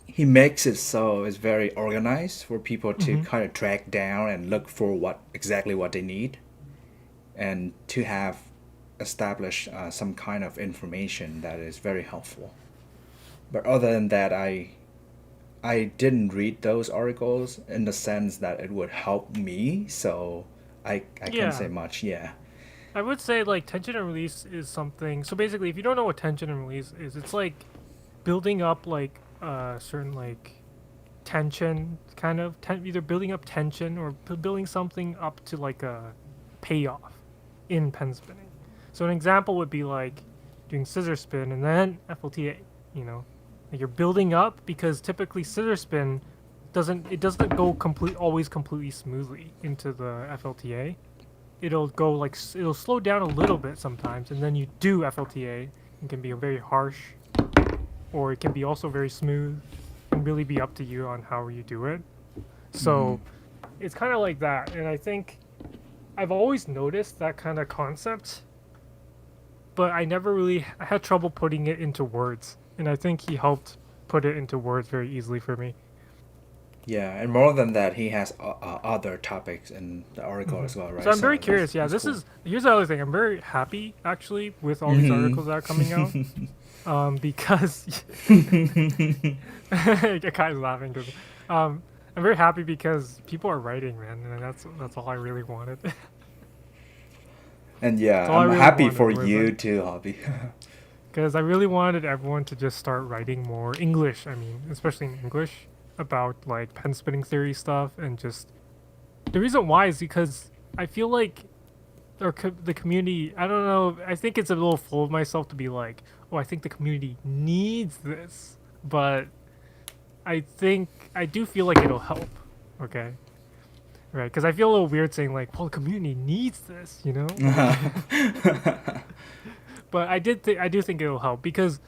He makes it so it's very organized for people to Mm-hmm. kind of track down and look for what they need, and to have established some kind of information that is very helpful. But other than that, I didn't read those articles in the sense that it would help me, so I can't say Yeah. much. Yeah. I would say like tension and release is something. So basically, if you don't know what tension and release is, it's like building up like certain like tension kind of either building up tension or building something up to like a payoff in pen spinning. So an example would be like doing scissor spin and then FLTA, you know. Like you're building up because typically scissor spin doesn't go always completely smoothly into the FLTA. It'll go like it'll slow down a little bit sometimes and then you do FLTA. It can be a very harsh or it can be also very smooth and really be up to you on how you do it. Hmm. So it's kind of like that. And I think I've always noticed that kind of concept, but I had trouble putting it into words. And I think he helped put it into words very easily for me. Yeah, and more than that, he has other topics in the article Hmm. as well, So right? I'm very So curious. Yeah, that's this cool. is here's the other thing. I'm very happy actually with all these Hmm. articles that are coming out. Because Akai's laughing because I'm very happy because people are writing, man, and that's all I really wanted. That's And yeah, all I I'm really happy wanted for was you like too, Hobby. because I really wanted everyone to just start writing more English. I mean, especially in English about like pen spinning theory stuff and just the reason why is because I feel like the community. I don't know. I think it's a little full of myself to be like, oh, I think the community needs this, but I think I do feel like it'll help. Okay, right? Because I feel a little weird saying like, well, the community needs this, you know? Like, But I do think it'll help because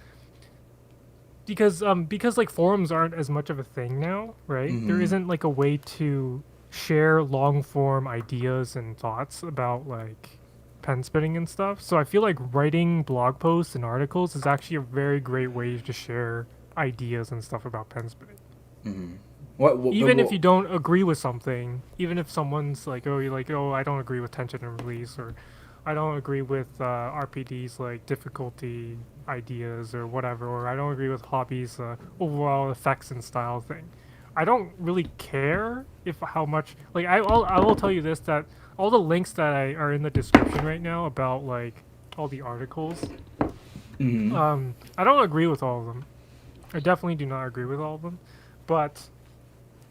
like forums aren't as much of a thing now, right? There Mm-hmm. isn't like a way to share long form ideas and thoughts about like pen spinning and stuff. So I feel like writing blog posts and articles is actually a very great way to share ideas and stuff about pen spinning. Mm-hmm. What, Even if you don't agree with something, even if someone's like, oh, you're like, oh, I don't agree with tension and release, or I don't agree with RPD's like difficulty ideas or whatever, or I don't agree with hobbies overall effects and style thing. I don't really care if how much like I will tell you this that all the links that are in the description right now about like all the articles, mm-hmm. I don't agree with all of them. I definitely do not agree with all of them, but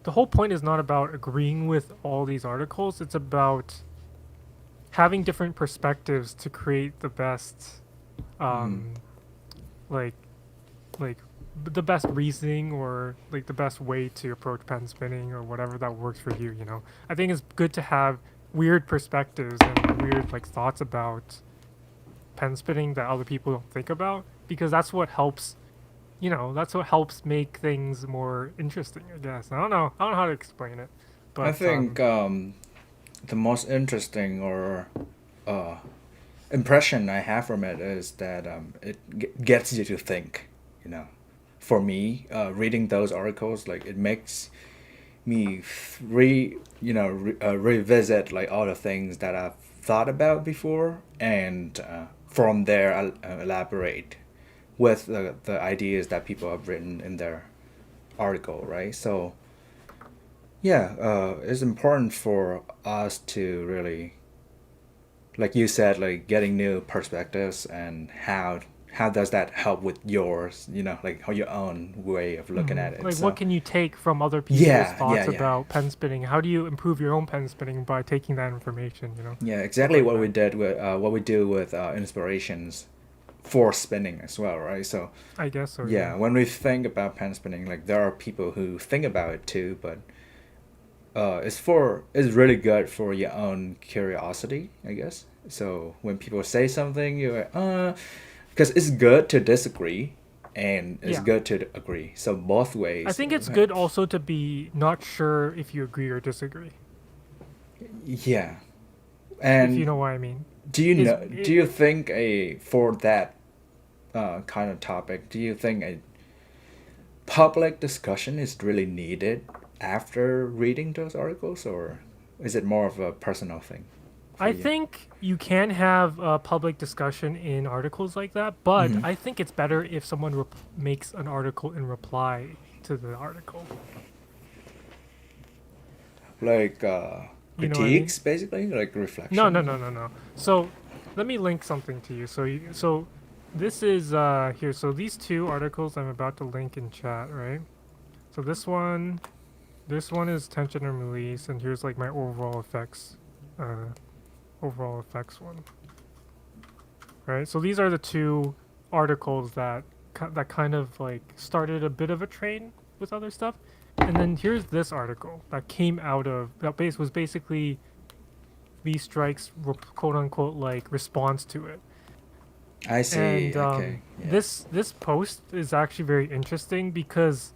the whole point is not about agreeing with all these articles. It's about having different perspectives to create the best, Mm-hmm. um, like, like the best reasoning or like the best way to approach pen spinning or whatever that works for you. You know, I think it's good to have weird perspectives and weird like thoughts about pen spinning that other people don't think about because that's what helps. You know, that's what helps make things more interesting. I guess I don't know. I don't know how to explain it, I but think the most interesting or uh, impression I have from it is that gets you to think. You know, for me, reading those articles, like it makes me revisit like all the things that I've thought about before, and from there I elaborate with the ideas that people have written in their article, right? So yeah, it's important for us to really, like you said, like getting new perspectives and how does that help with yours, like how your own way of looking at it. like what So can you take from other people's yeah, yeah, thoughts yeah. about pen spinning? How do you improve your own pen spinning by taking that information? You know, Yeah, stuff exactly like what we that. did with what we do with inspirations for spinning as well, right? So I guess so. Yeah. yeah, when we think about pen spinning, like there are people who think about it too, but it's really good for your own curiosity, I guess. So when people say something, you're like, because it's good to disagree, and it's Yeah. good to agree. So both I ways. think it's good also to be not sure if you agree or disagree. Yeah, If you know and what I mean. do you Is know? Do you think a for that kind of topic? Do you think a public discussion is really needed after reading those articles, or is it more of a personal thing for I you? think you can have a public discussion in articles like that, but Mm-hmm. I think it's better if someone makes an article in reply to the article. Like You know what I mean? critiques, basically, like No, no, reflection. no, no, no. So let me link something to you. So this is here. So these two articles I'm about to link in chat, right? So this one is tension and release, and here's like my uh, overall effects one, right? So these are the two articles that kind of like started a bit of a train with other stuff, and then here's this article that came out of was basically V Strike's quote unquote like response to it. I And see. Okay. Yeah. this post is actually very interesting because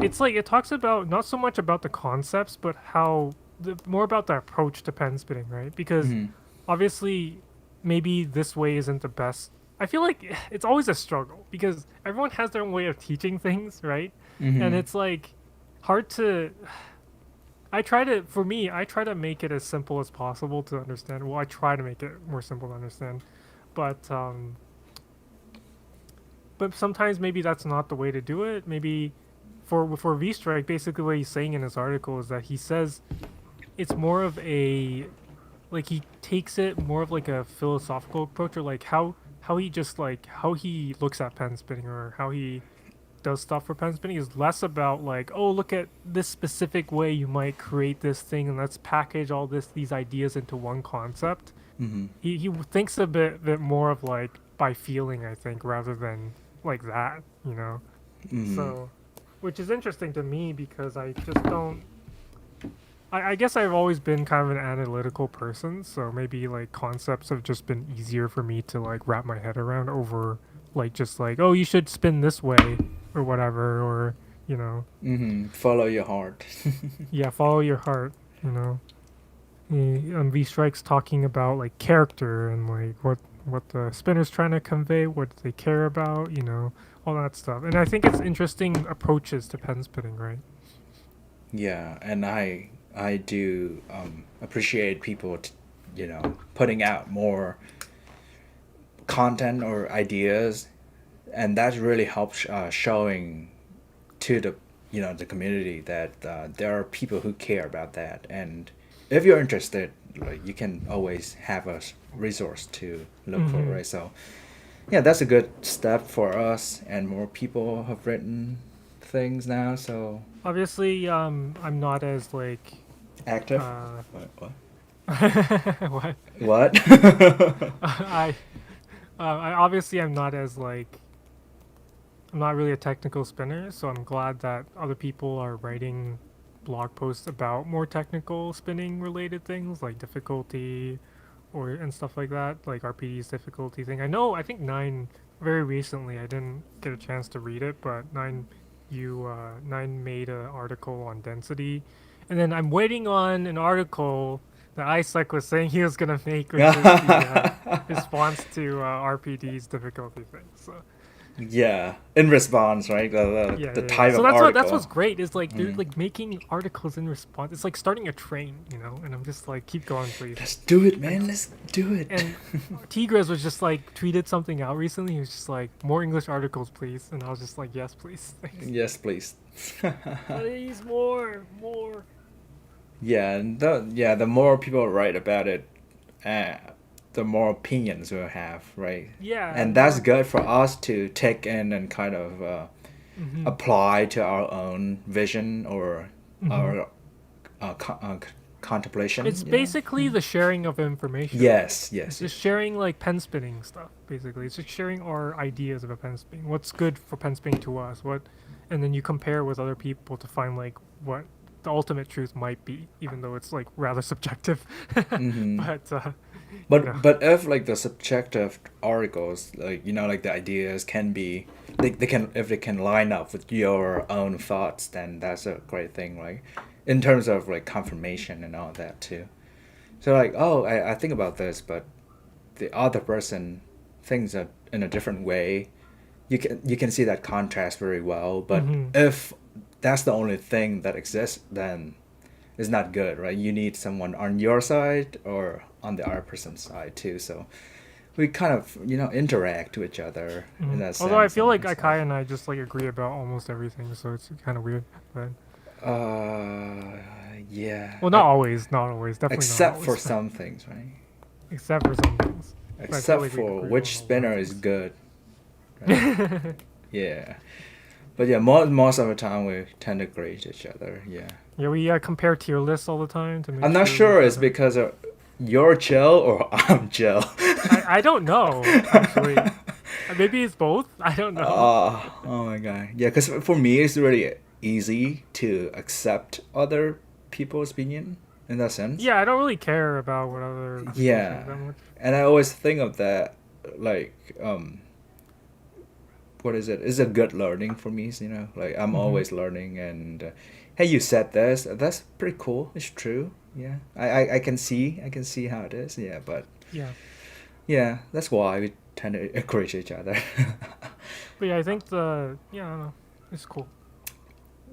it's like it talks about not so much about the concepts, but more about the approach to pen spinning, right? Because Mm-hmm. obviously, maybe this way isn't the best. I feel like it's always a struggle because everyone has their own way of teaching things, right? And Mm-hmm. it's like hard to. I try to make it as simple as possible to understand. Well, I try to make it more simple to understand, but sometimes maybe that's not the way to do it. Maybe for V Strike, basically what he's saying in his article is that he says it's more of a like he takes it more of like a philosophical approach or like how he just like how he looks at pen spinning or how he does stuff for pen spinning is less about like, oh, look at this specific way you might create this thing and let's package all these ideas into one concept. Mm-hmm. He thinks a bit more of like by feeling, I think, rather than like that, you know. Mm-hmm. So which is interesting to me because I just don't I guess I've always been kind of an analytical person, so maybe like concepts have just been easier for me to like wrap my head around over like just like, oh, you should spin this way or whatever, or you know, Follow your heart. yeah, follow your heart, you know. V Strike's talking about like character and like what the spinner's trying to convey, what they care about, you know, all that stuff. And I think it's interesting approaches to pen spinning, right? Yeah, and I do appreciate people, putting out more content or ideas, and that really helps showing to the community that there are people who care about that, and if you're interested, like you can always have a resource to look for, Mm-hmm. right? So yeah, that's a good step for us, and more people have written things now. So Obviously, I'm not as like active. uh, What? what What? I I obviously I'm not as like I'm not really a technical spinner, so I'm glad that other people are writing blog posts about more technical spinning related things like difficulty or and stuff like that, like RPD's difficulty thing. I think Nine very recently. I didn't get a chance to read it, but Nine made an article on density, and then I'm waiting on an article that Isaac was saying he was gonna make, which is the response to RPD's difficulty thing. So Yeah, in response, right? The yeah. type So of that's what's article. great is like they're Mm. like making articles in response. It's like starting a train, you know. And I'm just like, keep going, please. Let's do it, And man. Let's do it. Tigres was just like tweeted something out recently. He was just like, more English articles, please. And I was just like, yes, please, thanks. Yes, please. Please, more, more. Yeah, and the more people write about it, uh, the more opinions we'll have, right? Yeah, And and that's more. good for us to take in and kind of Mm-hmm. apply to our own vision or Mm-hmm. our contemplation. It's basically the sharing of information, right? Yes, It's yes, just yes. sharing like pen spinning stuff, basically. It's just sharing our ideas of a pen spinning. What's good for pen spinning to us? And then you compare with other people to find like what the ultimate truth might be, even though it's like rather subjective. Mm-hmm. But you know, But if like the subjective articles, like like the ideas can be, they can, if they can line up with your own thoughts, then that's a great thing, right? In terms of like confirmation and all that too. So like, oh, I think about this, but the other person thinks in a different way. You can see that contrast very well. But hmm if that's the only thing that exists, then it's not good, right? You need someone on your side or on the other person's side too. So we kind of interact with each other in that although I sense feel like and stuff. Akai and I just like agree about almost everything, so it's kind of weird. But Uh, yeah. well, not always, definitely not Except for always, some things, right? except for some things. But I feel Except like we for agree on which a lot of spinner is things. good, right? Yeah. But yeah, most of the time we tend to agree with each other. Yeah. Yeah, we compare tier lists all the time to make I'm not sure we sure get it's a. because of you're chill or I'm chill. I don't know actually. Maybe it's both. I don't know. Oh my god. Yeah, because for me, it's really easy to accept other people's opinion in that sense. Yeah, I don't really care about what other people think that Yeah. much. And I always think of that, like, what is it? It's a good learning for me, Like, I'm hmm always learning, and hey, you said this. That's pretty cool. It's true. Yeah. I can see how it is. Yeah, but Yeah, yeah, that's why we tend to encourage each other. but yeah, I think I don't know. It's cool.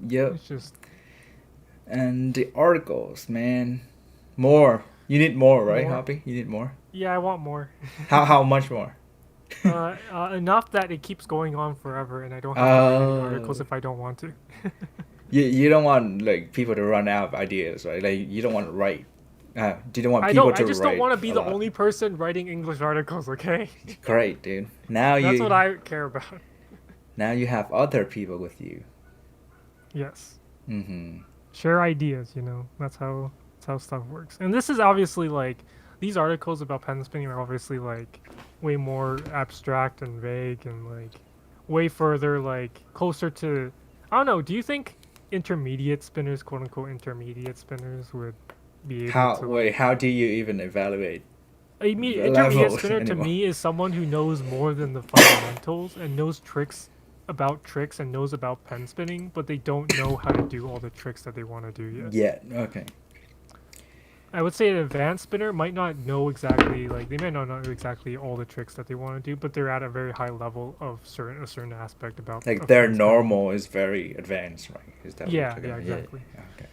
Yep. It's just And the articles, man. More. You need more, right, more. Hoppy? You need more. Yeah, I want more. How much more? Enough that it keeps going on forever, and I don't have to write any articles Oh. if I don't want to. You don't want like people to run out of ideas, right? Like you don't want to write. You don't want I people don't. I to just don't write want to be a the lot. only person writing English articles. Okay, Great, dude. Now that's what you I care about. now you have other people with you. Yes, Mm-hmm. share ideas. You know, that's how stuff works. And this is obviously like these articles about pen spinning are obviously like way more abstract and vague and like way further like closer to. I don't know. Do you think intermediate spinners, quote unquote intermediate spinners, would be able to like. How do you even evaluate the Intermediate level spinner to anymore? me is someone who knows more than the fundamentals and knows tricks and knows about pen spinning, but they don't know how to do all the tricks that they want to do yet. Yeah, okay. I would say an advanced spinner might not know exactly, like they might not know exactly all the tricks that they want to do, but they're at a very high level of a certain aspect about Like of their pen spinning. normal is very advanced, right? Is that what you're Yeah, talking yeah, about? exactly. Yeah, okay.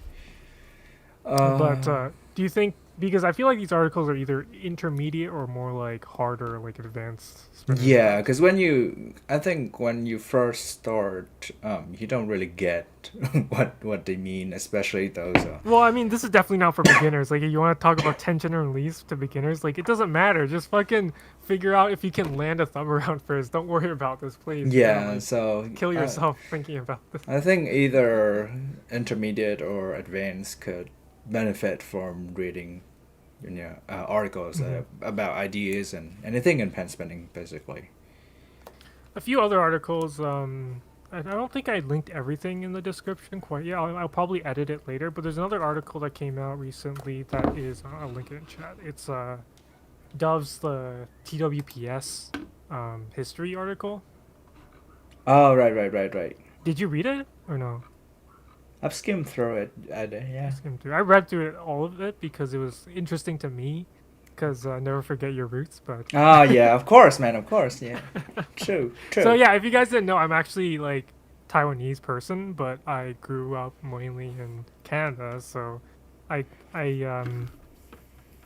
But do you think, because I feel like these articles are either intermediate or more like harder, like advanced spinners Yeah, perhaps? because I think when you first start, you don't really get what they mean, especially those. Well, I mean, this is definitely not for beginners. Like, if you want to talk about tension and release to beginners, like, it doesn't matter. Just fucking figure out if you can land a thumb around first. Don't worry about this, please. You're gonna, Yeah, like, so kill yourself thinking about this. I think either intermediate or advanced could benefit from reading, articles about ideas and anything in pen spinning, basically. A few other articles, I don't think I linked everything in the description quite yet. I'll probably edit it later, but there's another article that came out recently that is, I'll link it in chat. It's, Dove's the TWPS history article. Oh, right. Did you read it or no? I've skimmed through it. I Yeah. skimmed through. I read through it, all of it, because it was interesting to me. Because never forget your roots. But Oh, yeah, of course, man, of course, yeah. True. so yeah, if you guys didn't know, I'm actually like Taiwanese person, but I grew up mainly in Canada. So I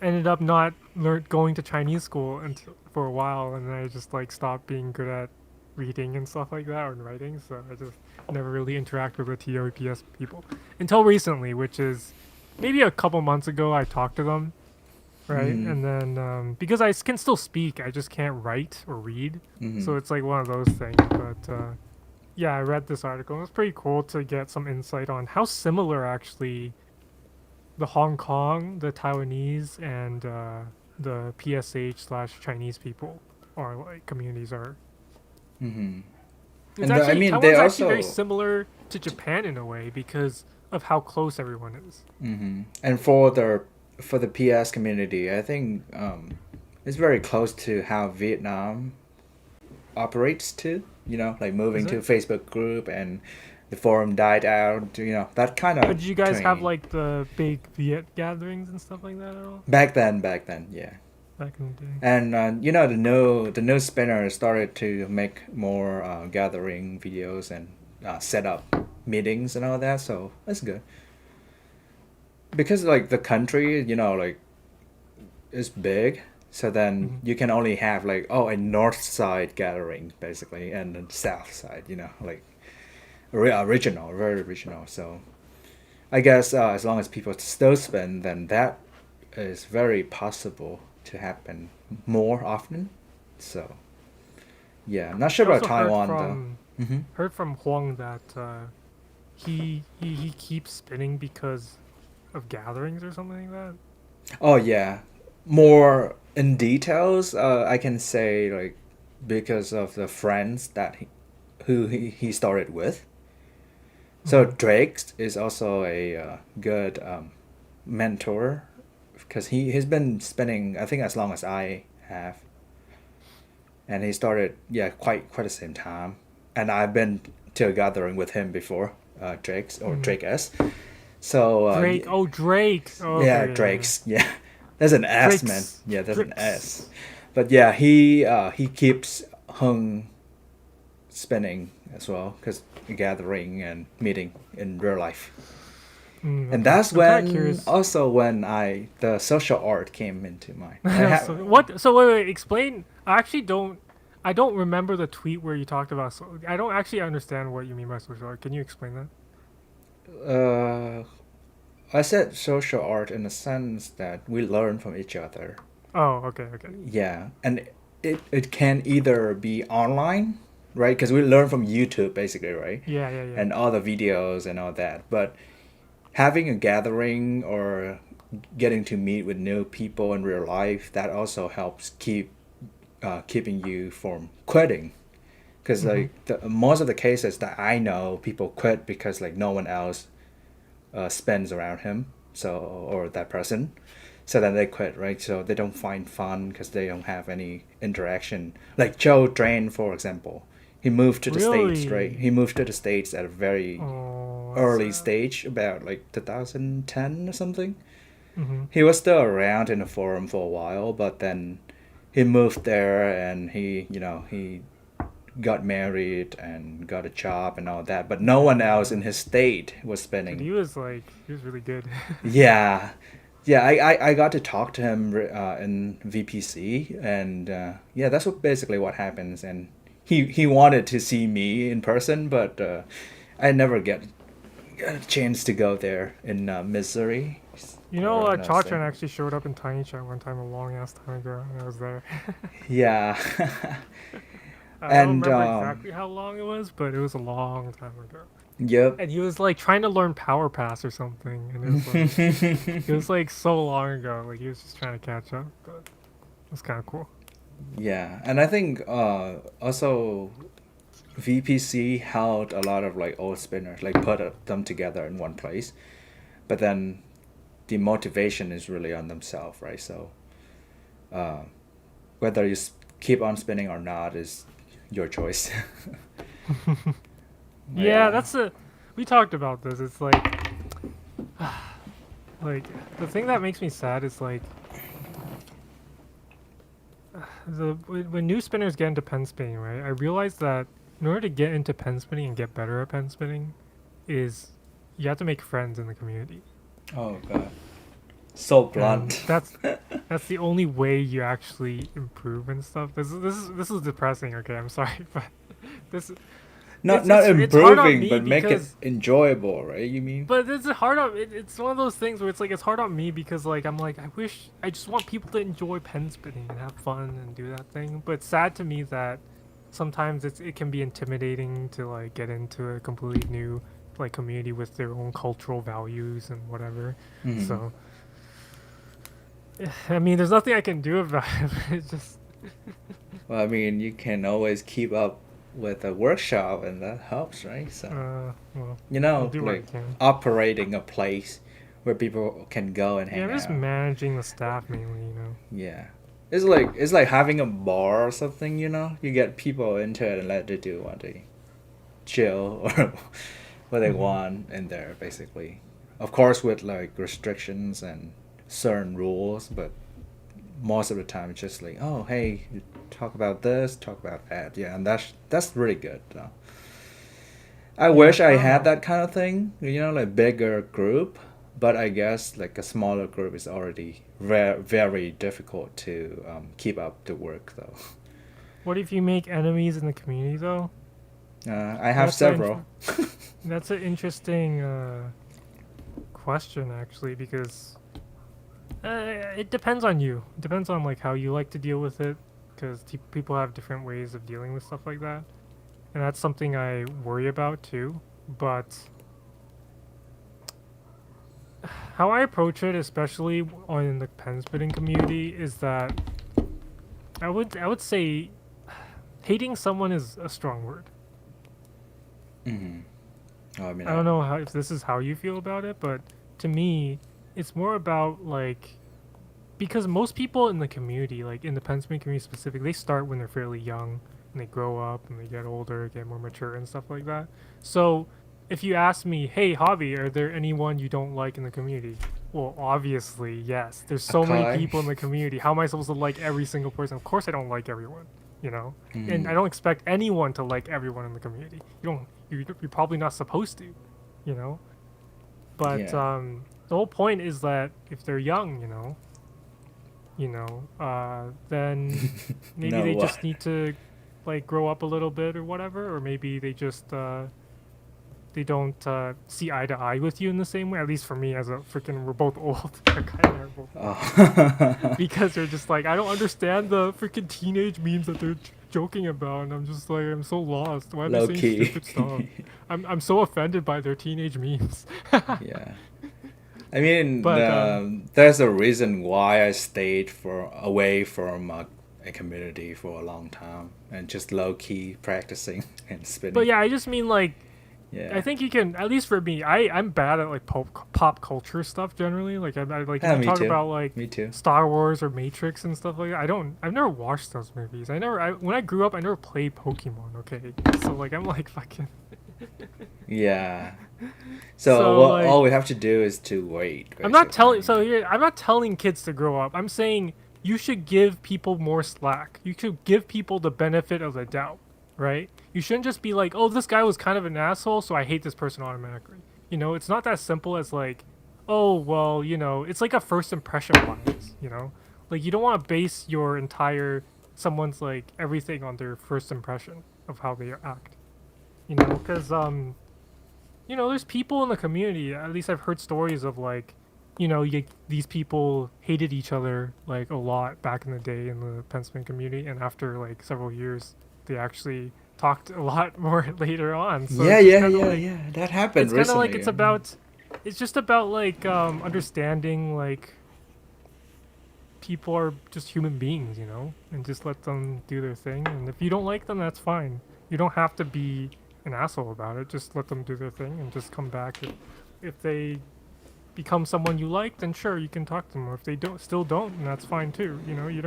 ended up not going to Chinese school until for a while, and then I just like stopped being good at reading and stuff like that or writing. So I just never really interact with the TOPS people until recently, which is maybe a couple months ago. I talked to them, right, Mm-hmm. and then because I can still speak, I just can't write or read. Mm-hmm. So it's like one of those things. But yeah, I read this article. It was pretty cool to get some insight on how similar actually the Hong Kong, the Taiwanese, and the PSH/Chinese people are like communities are. Mm-hmm. It's I actually mean, they Taiwan's actually very also. similar to Japan in a way because of how close everyone is. Mm-hmm. And for the PS community, I think it's very close to how Vietnam operates too. Like Is moving to it? a Facebook group and the forum died out. That kind of Did you guys have train. like the big Viet gatherings and stuff like that at all Back then, yeah. back in the day? And the new spinner started to make more gathering videos and set up meetings and all that. So that's good because like the country, like is big. So then Mhm. you can only have like a north side gathering basically, and then south side. Like original, very original. So I guess as long as people still spin, then that is very possible to happen more often. So yeah, I'm not sure I about also heard Taiwan though. from Hmm. Huang that he keeps spinning because of gatherings or something like that. Oh yeah, more in details. I can say like because of the friends who he started with. So Hmm. Drake is also a good mentor because he's been spinning I think as long as I have, and he started quite the same time, and I've been to a gathering with him before, Drake's or Hmm. Drake S. So Drake. Oh, Drake. Oh, yeah, okay, yeah, yeah. Drake's yeah. There's an S, man. Drake's. Yeah, there's an S. Drake's. But yeah, he keeps hung spinning as well because gathering and meeting in real life. And Okay. that's I'm kind of when curious. also when the social art came into mind. I So have what? So wait. Explain. I actually don't. I don't remember the tweet where you talked about. So I don't actually understand what you mean by social art. Can you explain that? uh I said social art in the sense that we learn from each other. Oh, okay, okay. Yeah, and it can either be online, right? Because we learn from YouTube basically, right? Yeah, yeah, yeah. And all the videos and all that. But having a gathering or getting to meet with new people in real life, that also helps keeping you from quitting because like most of the cases that I know, people quit because like no one else spends around him, so or that person, so then they quit, right? So they don't find fun because they don't have any interaction. Like Joe Drain, for example, he moved to the states, right? Really? He moved to the states at a very Oh, that's early sad. stage, about like 2010 or something. Mm-hmm. He was still around in the forum for a while, but then he moved there and he got married and got a job and all that. But no one else in Yeah. his state was Dude, spending. he was really good. Yeah, yeah. I got to talk to him in VPC, and yeah, that's basically what happens. And he wanted to see me in person, but I never got a chance to go there in Missouri. You know, Or no state. Chachan actually showed up in Tiny Chat one time a long ass time ago, and I was there. Yeah. I don't And remember exactly how long it was, but it was a long time ago. yep. And he was like trying to learn Power Pass or something, and it was like so long ago. Like he was just trying to catch up, but it was kind of cool. Yeah, and I think also VPC held a lot of like old spinners, like put them together in one place. But then the motivation is really on themselves, right? So uh, whether you keep on spinning or not is your choice. Yeah, Yeah. that's a. We talked about this. It's like the thing that makes me sad is like when new spinners get into pen spinning, right? I realized that in order to get into pen spinning and get better at pen spinning, is you have to make friends in the community, Oh god. So and blunt. that's the only way you actually improve and stuff. This is depressing. Okay, I'm sorry, but this Not it's hard on improving, me but make it because enjoyable, right? You mean? but it's hard on it's one of those things where it's like it's hard on me because like I'm like I just want people to enjoy pen spinning and have fun and do that thing. But it's sad to me that sometimes it can be intimidating to like get into a completely new like community with their own cultural values and whatever. Mm-hmm. So I mean, there's nothing I can do about it. It's just Well, I mean, you can always keep up with a workshop, and that helps, right? So, well, I'll do what I like can. operating a place where people can go and Yeah, hang I'm just out. managing the staff mainly. Yeah, it's like having a bar or something. You get people into it and let they do what they chill or what they Hmm. want in there, basically. Of course, with like restrictions and certain rules, but most of the time it's just like, oh, hey, you talk about this, talk about that. Yeah, and that's really good though. I Yeah, wish I I don't had know. that kind of thing, like bigger group, but I guess like a smaller group is already very very difficult to keep up the work though. What if you make enemies in the community though? I have That's a several. that's an interesting question actually because it depends on you. It depends on like how you like to deal with it because people have different ways of dealing with stuff like that, and that's something I worry about too. But how I approach it, especially on the pen spitting community, is that I would say hating someone is a strong word. Hmm. Oh, I mean, I don't know how if this is how you feel about it, but to me, it's more about like because most people in the community, like in the pen spitting community specifically, they start when they're fairly young and they grow up and they get older, get more mature and stuff like that. So if you ask me, hey, Hobby, are there anyone you don't like in the community? Well, obviously, yes. There's so many Akai. people in the community. How am I supposed to like every single person? Of course, I don't like everyone, you know? And I Mm, don't expect anyone to like everyone in the community. You're probably not supposed to, you know? But yeah. the whole point is that if they're young, then maybe No they what? just need to like grow up a little bit or whatever, or maybe they don't see eye to eye with you in the same way. At least for me, as a freaking, we're both old. Akai and I are both old. Oh. Because they're just like, I don't understand the freaking teenage memes that they're joking about, and I'm just like, I'm so lost. Why are they Low saying key. stupid stuff? I'm so offended by their teenage memes. Yeah. I mean, But there's a reason why I stayed for away from a community for a long time and just low key practicing and spinning. But yeah, I just mean like Yeah. I think you can, at least for me, I'm bad at like pop culture stuff generally. Like I like if Ah, you me talk too. about like Me too. Star Wars or Matrix and stuff like that. I've never watched those movies. When I grew up, I never played Pokemon. Okay, so like I'm like fucking. Yeah. So So what like all we have to do is to wait. I'm not telling. Basically. So here, I'm not telling kids to grow up. I'm saying you should give people more slack. You should give people the benefit of the doubt, right? You shouldn't just be like, oh, this guy was kind of an asshole, so I hate this person automatically. You know, it's not that simple as like, oh, well, you know, it's like a first impression bias. You know, like you don't want to base your entire someone's like everything on their first impression of how they act. You know, because you know, there's people in the community. At least I've heard stories of like, you know, these people hated each other like a lot back in the day in the Pennsylvania community, and after like several years, they actually talked a lot more later on. So Yeah, it's just yeah, kind of yeah, like yeah. That happened it's kind of like recently. it's about, it's just about like understanding like people are just human beings, you know, and just let them do their thing. And if you don't like them, that's fine. You don't have to be an asshole about it. Just let them do their thing and just come back. If they become someone you like, then sure, you can talk to them. Or if they still don't, and that's fine too. You know, you're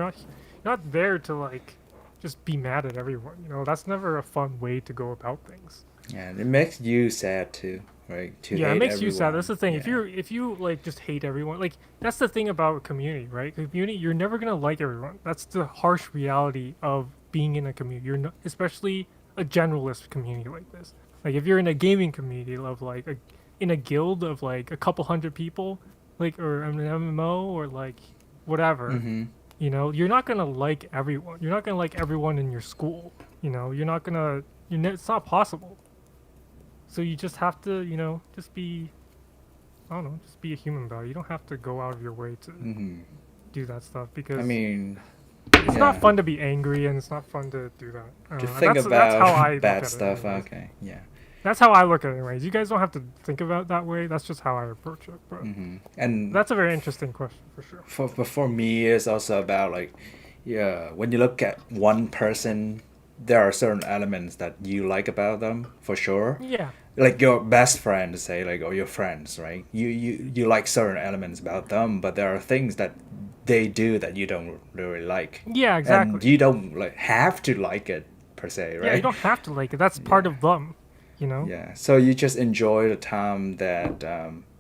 not there to like just be mad at everyone. You know, that's never a fun way to go about things. Yeah, it makes you sad too, right? To Yeah, it hate makes you sad. everyone. That's the thing. Yeah. If you like just hate everyone, like that's the thing about a community, right? Community, you're never gonna like everyone. That's the harsh reality of being in a community. You're not, especially a generalist community like this. Like if you're in a gaming community of like in a guild of like a couple hundred people, like or an MMO or like whatever, Mm-hmm. you know, you're not gonna like everyone. You're not gonna like everyone in your school. You know, you're not gonna. It's not possible. So you just have to, you know, just be, I don't know, just be a human about it. You don't have to go out of your way to Mm-hmm. do that stuff I because mean, it's not yeah. fun to be angry and it's not fun to do that. I don't To know. think That's how I about look bad at it. stuff. Anyways. Okay. Yeah. That's how I look at it. Anyways, you guys don't have to think about it that way. That's just how I approach it. But Mm-hmm. And that's a very interesting question for sure. for me, it's also about like, yeah, when you look at one person, there are certain elements that you like about them for sure. Yeah. Like your best friend, say, like, or your friends, right? You like certain elements about them, but there are things that they do that you don't really like, Yeah. and Exactly. you don't like have to like it per se, Yeah. You right? don't have to like it. That's part Yeah. of them. You know. Yeah, so you just enjoy the time that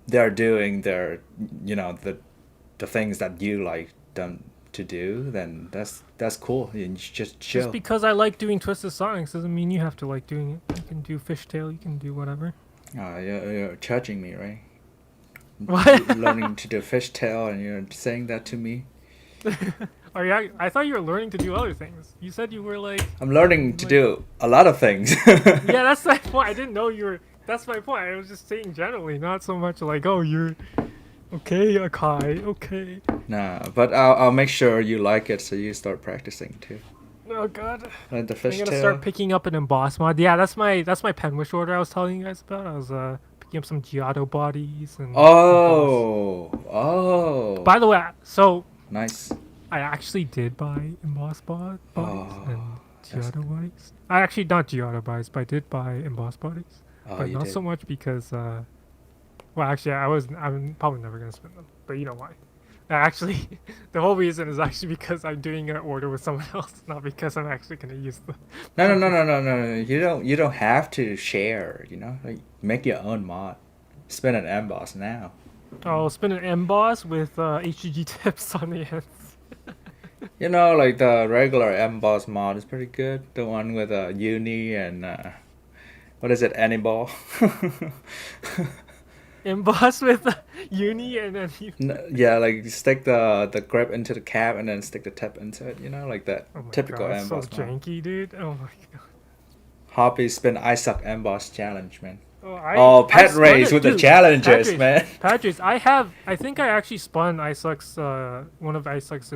they're doing their, the things that you like them to do. Then that's cool. You just Just chill. because I like doing Twisted Sonics doesn't mean you have to like doing it. You can do Fishtail. You can do whatever. You're judging me, right? What? You're learning to do fishtail, and you're saying that to me. Oh yeah, I thought you were learning to do other things. You said you were like, I'm learning to like do a lot of things. yeah, that's my point. I didn't know you were. That's my point. I was just saying generally, not so much like, oh, you're okay, Akai, okay. Nah, but I'll make sure you like it, so you start practicing too. Oh God, Like the I'm gonna start fishtail. picking up an emboss mod. Yeah, that's my pen wish order I was telling you guys about. I was picking up some Giotto bodies and emboss. Oh. By the way, so Nice. I actually did buy emboss bodies Oh, and that's Giotto bodies. I actually not Giotto bodies, but I did buy emboss bodies. Oh, But you not did. so much because well actually I'm probably never gonna spin them, but you know why. Actually, the whole reason is actually because I'm doing an order with someone else, not because I'm actually gonna use them. No, no, no, no, no, no, no. You don't have to share. Like make your own mod. Spin an emboss now. I'll spin an emboss with HGG tips on the ends. Like the regular emboss mod is pretty good. The one with uni and what is it, Aniball? Emboss with uni and then you. Yeah, like you stick the grip into the cap and then stick the tip into it. Like that Oh my typical god, so emboss mod. janky, dude. Oh my god. Hobby spin I suck emboss challenge, man. Oh, Oh, pet spun race it, with the dude. challenges, Patrice, man. Patrice, I think I actually spun Isuk's one of Isuk's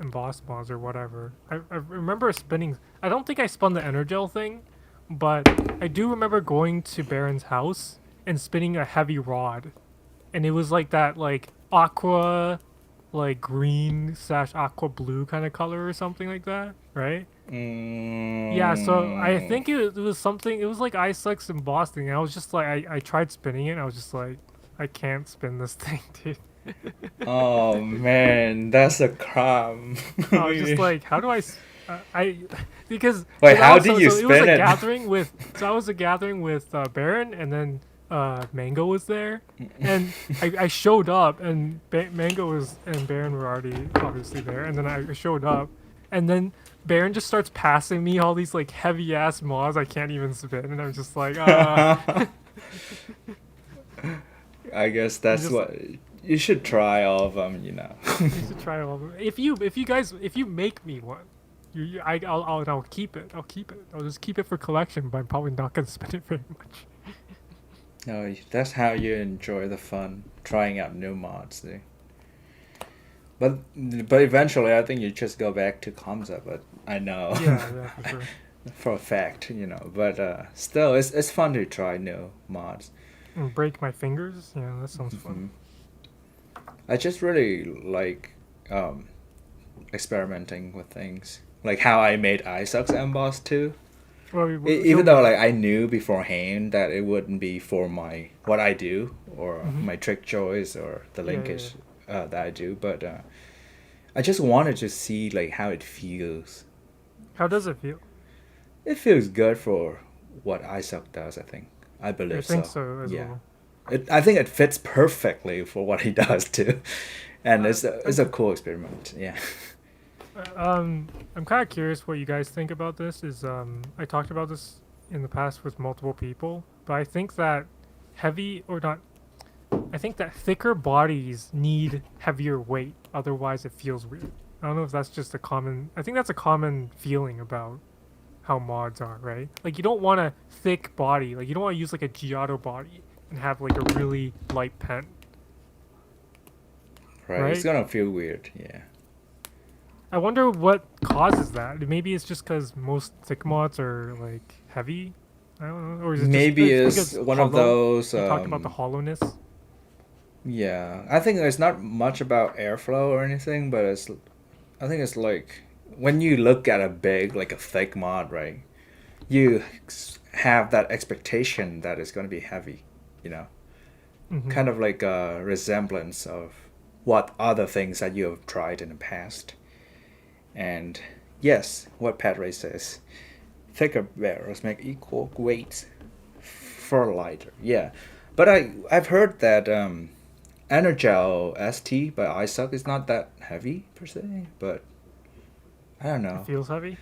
emboss mods or whatever. I remember spinning. I don't think I spun the Energel thing, but I do remember going to Baron's house and spinning a heavy rod, and it was like that like aqua like green slash aqua blue kind of color or something like that, right? Yeah, so I Mm. think it was something. It was like iSucks embossing. And I was just like, I tried spinning it. And I was just like, I can't spin this thing, dude. Oh man, that's a crime. I was just like, how do I because Wait, I how was do you so it was spin a it? gathering with I was a gathering with Baron and then Mango was there and I showed up and Mango was and Baron were already obviously there and then I showed up and then Baron just starts passing me all these like heavy ass mods I can't even spin and I'm just like I guess you that's just what you should try all of them. you should try all of them. If you guys if you make me one, I'll keep it. I'll keep it. I'll just keep it for collection, but I'm probably not gonna spend it very much. No, that's how you enjoy the fun, trying out new mods. See? But eventually, I think you just go back to Kamsa. But I know Yeah, for sure. for a fact. But still, it's fun to try new mods. And break my fingers. Yeah, that sounds fun. Hmm. I just really like um, experimenting with things, like how I made Isaacs emboss too. Well, show Even me though that. like I knew beforehand that it wouldn't be for my what I do or Hmm. my trick choice or the Yeah. linkage that I do, but I just wanted to see like how it feels. How does it feel? It feels good for what Isaac does. I think. I I believe think so. so as Yeah. well. I think it fits perfectly for what he does too, and I'm it's a cool experiment. Yeah. I'm kind of curious what you guys think about this. Is I talked about this in the past with multiple people, but I think that heavy or not I think that thicker bodies need heavier weight, otherwise it feels weird. I don't know if that's just a common. I think that's a common feeling about how mods are, right? Like you don't want a thick body, like you don't want to use like a Giotto body and have like a really light pen, Right. It's right? gonna feel weird. Yeah. I wonder what causes that. Maybe it's just because most thick mods are like heavy. I don't know, or is it just Maybe it's it's because one of hollow? those. You talked about the hollowness. Yeah, I think it's not much about airflow or anything, but I think it's like when you look at a big, like a thick mod, right? You have that expectation that it's going to be heavy, you know? Mm-hmm. Kind of like a resemblance of what other things that you have tried in the past. And yes, what Pat Ray says, thicker barrels make equal weight for lighter. Yeah, but I've heard that Energel ST by iSuck is not that heavy per se, but I don't It know. feels heavy.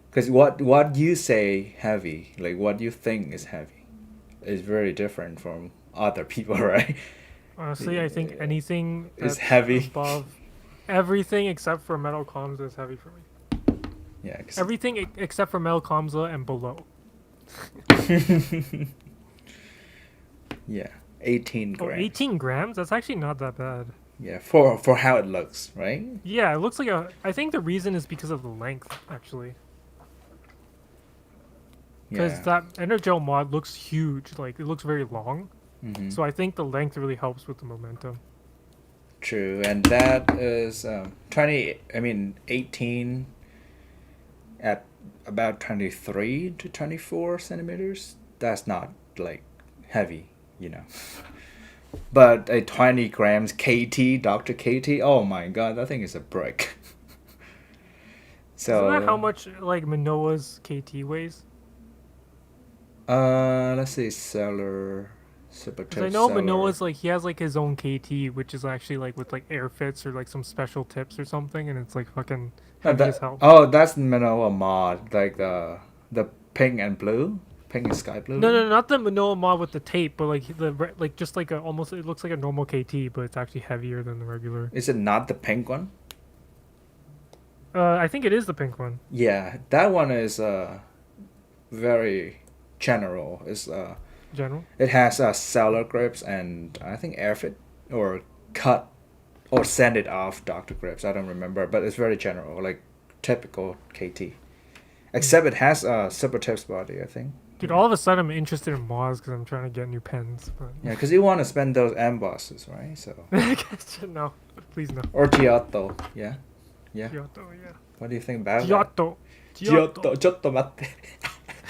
Because what you say heavy, like what you think is heavy, is very different from other people, right? Honestly, I think anything Is that's heavy. above everything except for metal comms is heavy for me. Yeah. 'Cause Everything except for metal comms and below. yeah, 18 Oh, grams. 18 grams? That's actually not that bad. Yeah, for how it looks, right? Yeah, it looks like a. I think the reason is because of the length, actually. Because Yeah. that Energel mod looks huge. Like, it looks very long. Hmm. So I think the length really helps with the momentum. True, and that is 20. I mean 18 at about 23 to 24 centimeters. That's not like heavy. But a 20 grams KT, Dr. KT, oh my god, that thing is a brick. Isn't that how So, much, like, Manoa's KT weighs? let's see, seller, super Because I tip know seller. Manoa's, like, he has, like, his own KT, which is actually, like, with, like, air fits or, like, some special tips or something, and it's, like, fucking No, heavy as hell. that's Manoa mod, like the pink and blue, pink and sky No, blue. no, not the Manoa mod with the tape, but like like just like a almost it looks like a normal KT, but it's actually heavier than the regular. Is it not the pink one? I think it is the pink one. Yeah, that one is very general. General. It has cellular grips and I think airfit or cut or send it off Dr. grips. I don't remember, but it's very general, like typical KT. Except it has a super tips body, I think. Dude, all of a sudden I'm interested in mods because I'm trying to get new pens. But Yeah, because you want to spend those embosses, right? So. no, please no. Or Giotto, yeah. Yeah. Giotto, yeah. What do you think about Giotto. that? Giotto. Giotto matte.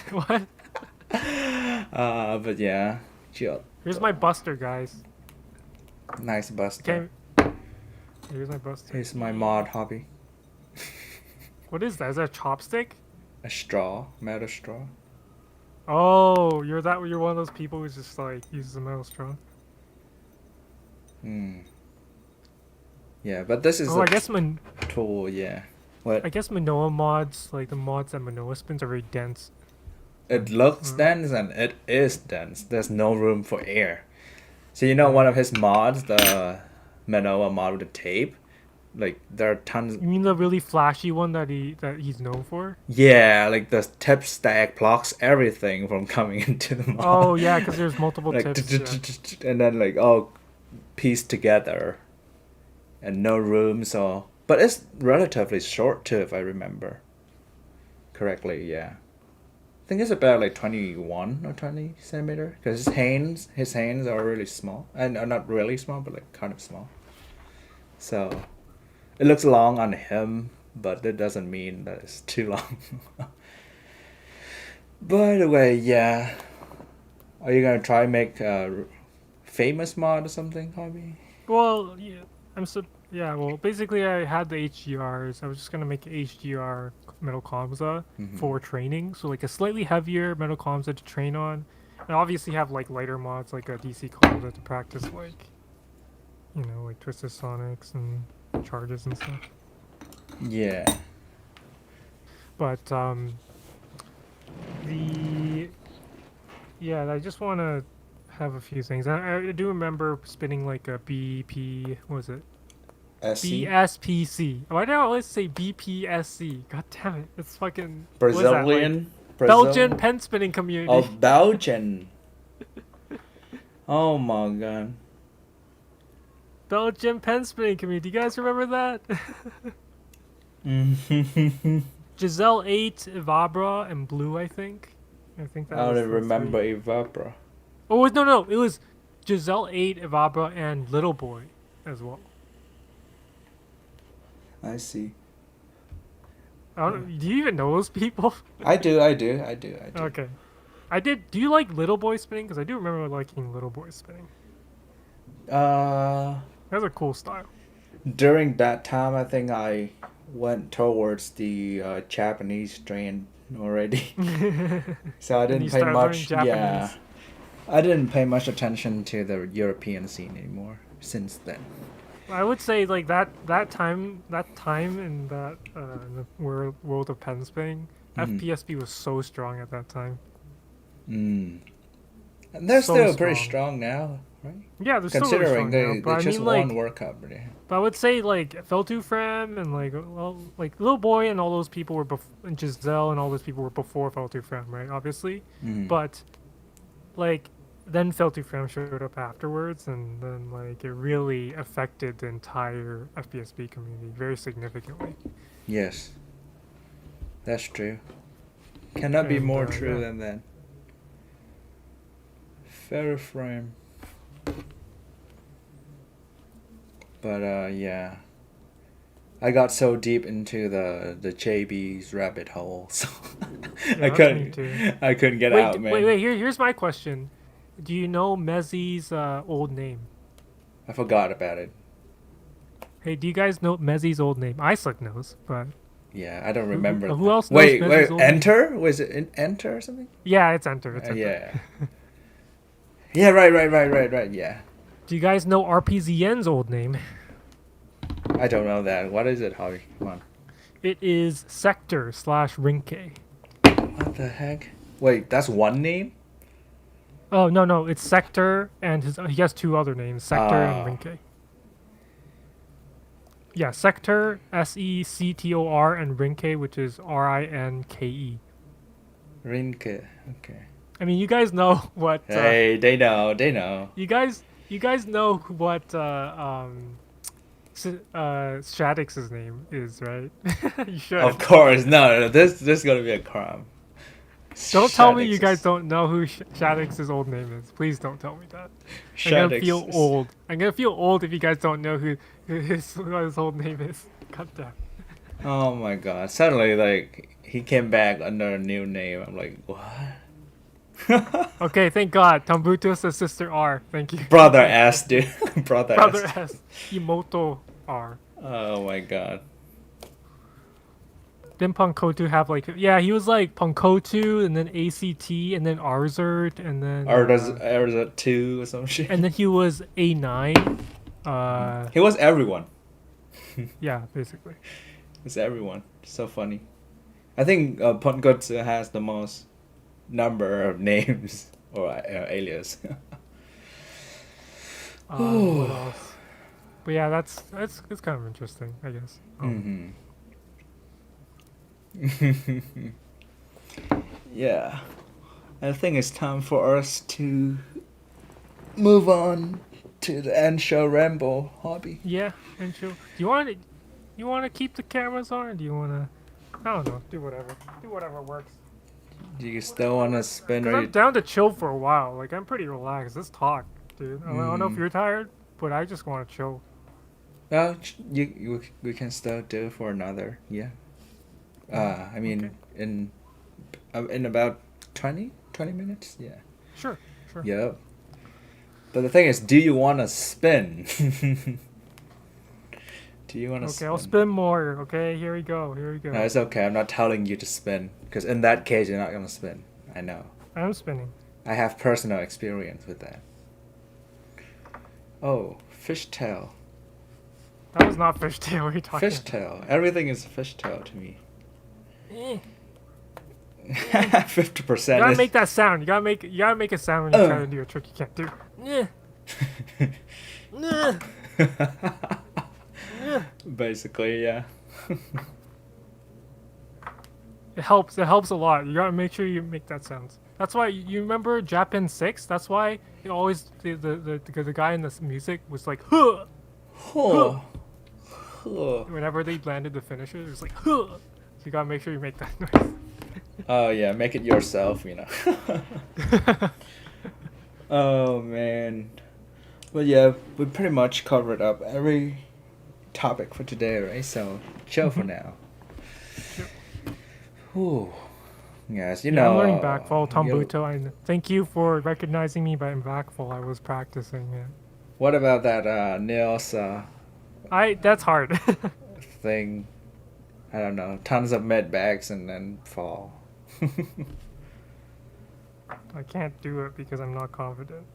What? But yeah. Giotto. Here's my buster, guys. Nice buster. Okay. Here's my buster. Here's my mod hobby. What is that? Is that a chopstick? A straw. Metal straw. Oh, you're one of those people who just like uses a metal straw. Yeah, but this is I guess tool, yeah. What? I guess Manoa mods, like the mods that Manoa spins, are very dense. It looks dense and it is dense. There's no room for air. So you know one of his mods, the Manoa mod with the tape? Like there are tons. You mean the really flashy one that he's known for? Yeah, like the tip stack blocks everything from coming into the mod. Oh yeah, because there's multiple like, tips. And then like all pieced together, and no room. So, but it's relatively short too, if I remember correctly. Yeah, I think it's about like 21 or 20 centimeter because his hands are really small and not really small, but like kind of small. So. It looks long on him, but it doesn't mean that it's too long. By the way, yeah. Are you gonna try make a famous mod or something, hobby? Well, yeah, well, basically I had the HGRs. I was just gonna make an HGR metal Kamsa for training. So like a slightly heavier metal Kamsa to train on. And obviously have like lighter mods like a DC Kamsa to practice like, like Twisted Sonics and charges and stuff. Yeah. But I just want to have a few things. I do remember spinning like a BP. What was it? SC? BSPC. Why did I always say BPSC? God damn it! It's fucking Brazilian. Belgian pen spinning community. Oh, Belgian. Oh my god. Belgian pen spinning community. You guys remember that? Giselle 8, Evabra, and Blue, I think. I think that I was don't remember Evapra. Oh, no. It was Giselle 8, Evabra, and Little Boy as well. I see. Do you even know those people? I do. Okay. Do you like Little Boy spinning? Because I do remember liking Little Boy spinning. That's a cool style. During that time, I think I went towards the Japanese strain already. So I didn't pay much. Yeah, I didn't pay much attention to the European scene anymore since then. I would say like that time in that in the world of pen spinning, FPSB was so strong at that time. And they're So still pretty strong now, right? Yeah, they're still really Considering strong now, they just won World Cup. But I would say like Feltufram and like Little Boy and all those people were and Giselle and all those people were before Feltufram, right? Obviously, but like then Feltufram showed up afterwards, and then like it really affected the entire FPSB community very significantly. Yes, that's true. Cannot be more true than that. Fair frame. But yeah, I got so deep into the JB's rabbit hole, so Yeah, I couldn't get out, man. Wait. Here's my question. Do you know Mezzi's old name? I forgot about it. Hey, do you guys know Mezzi's old name? Isaac knows, but yeah, I don't remember. Who else knows Wait, Mezzi's old Enter? name? Was it Enter or something? Yeah, it's Enter. It's Enter. Yeah. Yeah, right. Yeah. Do you guys know RPZN's old name? I don't know that. What is it, Javi? Come on. It is Sector/Rinke. What the heck? Wait, that's one name? Oh no, it's Sector, and he has two other names, Sector and Rinke. Yeah, Sector SECTOR and Rinke, which is RINKE. Rinke. Okay. I mean, you guys know what. Hey, they know. You guys know what Shadix's name is, right? You should. Of course, no. This is gonna be a crime. Don't tell me you guys Shadix don't know who Shadix's old name is. Please don't tell me that. I'm gonna Shadix feel is. old. I'm gonna feel old if you guys don't know who what his old name is. God damn. Oh my god! Suddenly, like he came back under a new name. I'm like, what? Okay, thank God. Tambuto's the sister R. Thank you. Brother S, dude. Brother Brother S. S. Imoto R. Oh my god. Didn't Punkotu have like he was like Punkotu and then ACT and then Arzert and then Or does it 2 or some shit? and then he was A9. He was everyone. Yeah, basically. It's everyone. So funny. I think Punkotsu has the most number of names or alias. What else? But yeah, that's it's kind of interesting, I guess. Yeah. I think it's time for us to move on to the end show Ramble hobby. Yeah, and do you want to keep the cameras on, or do you want to? I don't know. Do whatever. Do whatever works. Do you still want to spin? Cause I'm down to chill for a while. Like I'm pretty relaxed. Let's talk, dude. I don't know if you're tired, but I just want to chill. No, we can still do for another. Yeah. I mean, in about 20 minutes. Yeah. Sure. Yep. But the thing is, do you want to spin? Do you want to spin? Okay, I'll spin more. Okay, here we go. No, it's okay. I'm not telling you to spin. Because in that case, you're not going to spin. I know. I'm spinning. I have personal experience with that. Oh, fishtail. That was not fishtail. What are you talking Fishtail. Everything is fishtail to me. about? 50% You gotta is... make that sound. You gotta make a sound when you try to do a trick you can't do. Basically, yeah. It helps. It helps a lot. You gotta make sure you make that sound. That's why you remember Japan 6. That's why it always the guy in the music was like huh. Huh. Huh. Whenever they landed the finisher, it was like huh. So you gotta make sure you make that noise. Oh yeah, make it yourself, you know. Oh man. But yeah, we pretty much covered up every topic for today, right? So chill for now. Whew. Yes, you know. I'm learning backfall, Tambuto. I thank you for recognizing me by backfall. I was practicing it. What about that Nils That's hard. thing? I don't know. Tons of med bags and then fall. I can't do it because I'm not confident.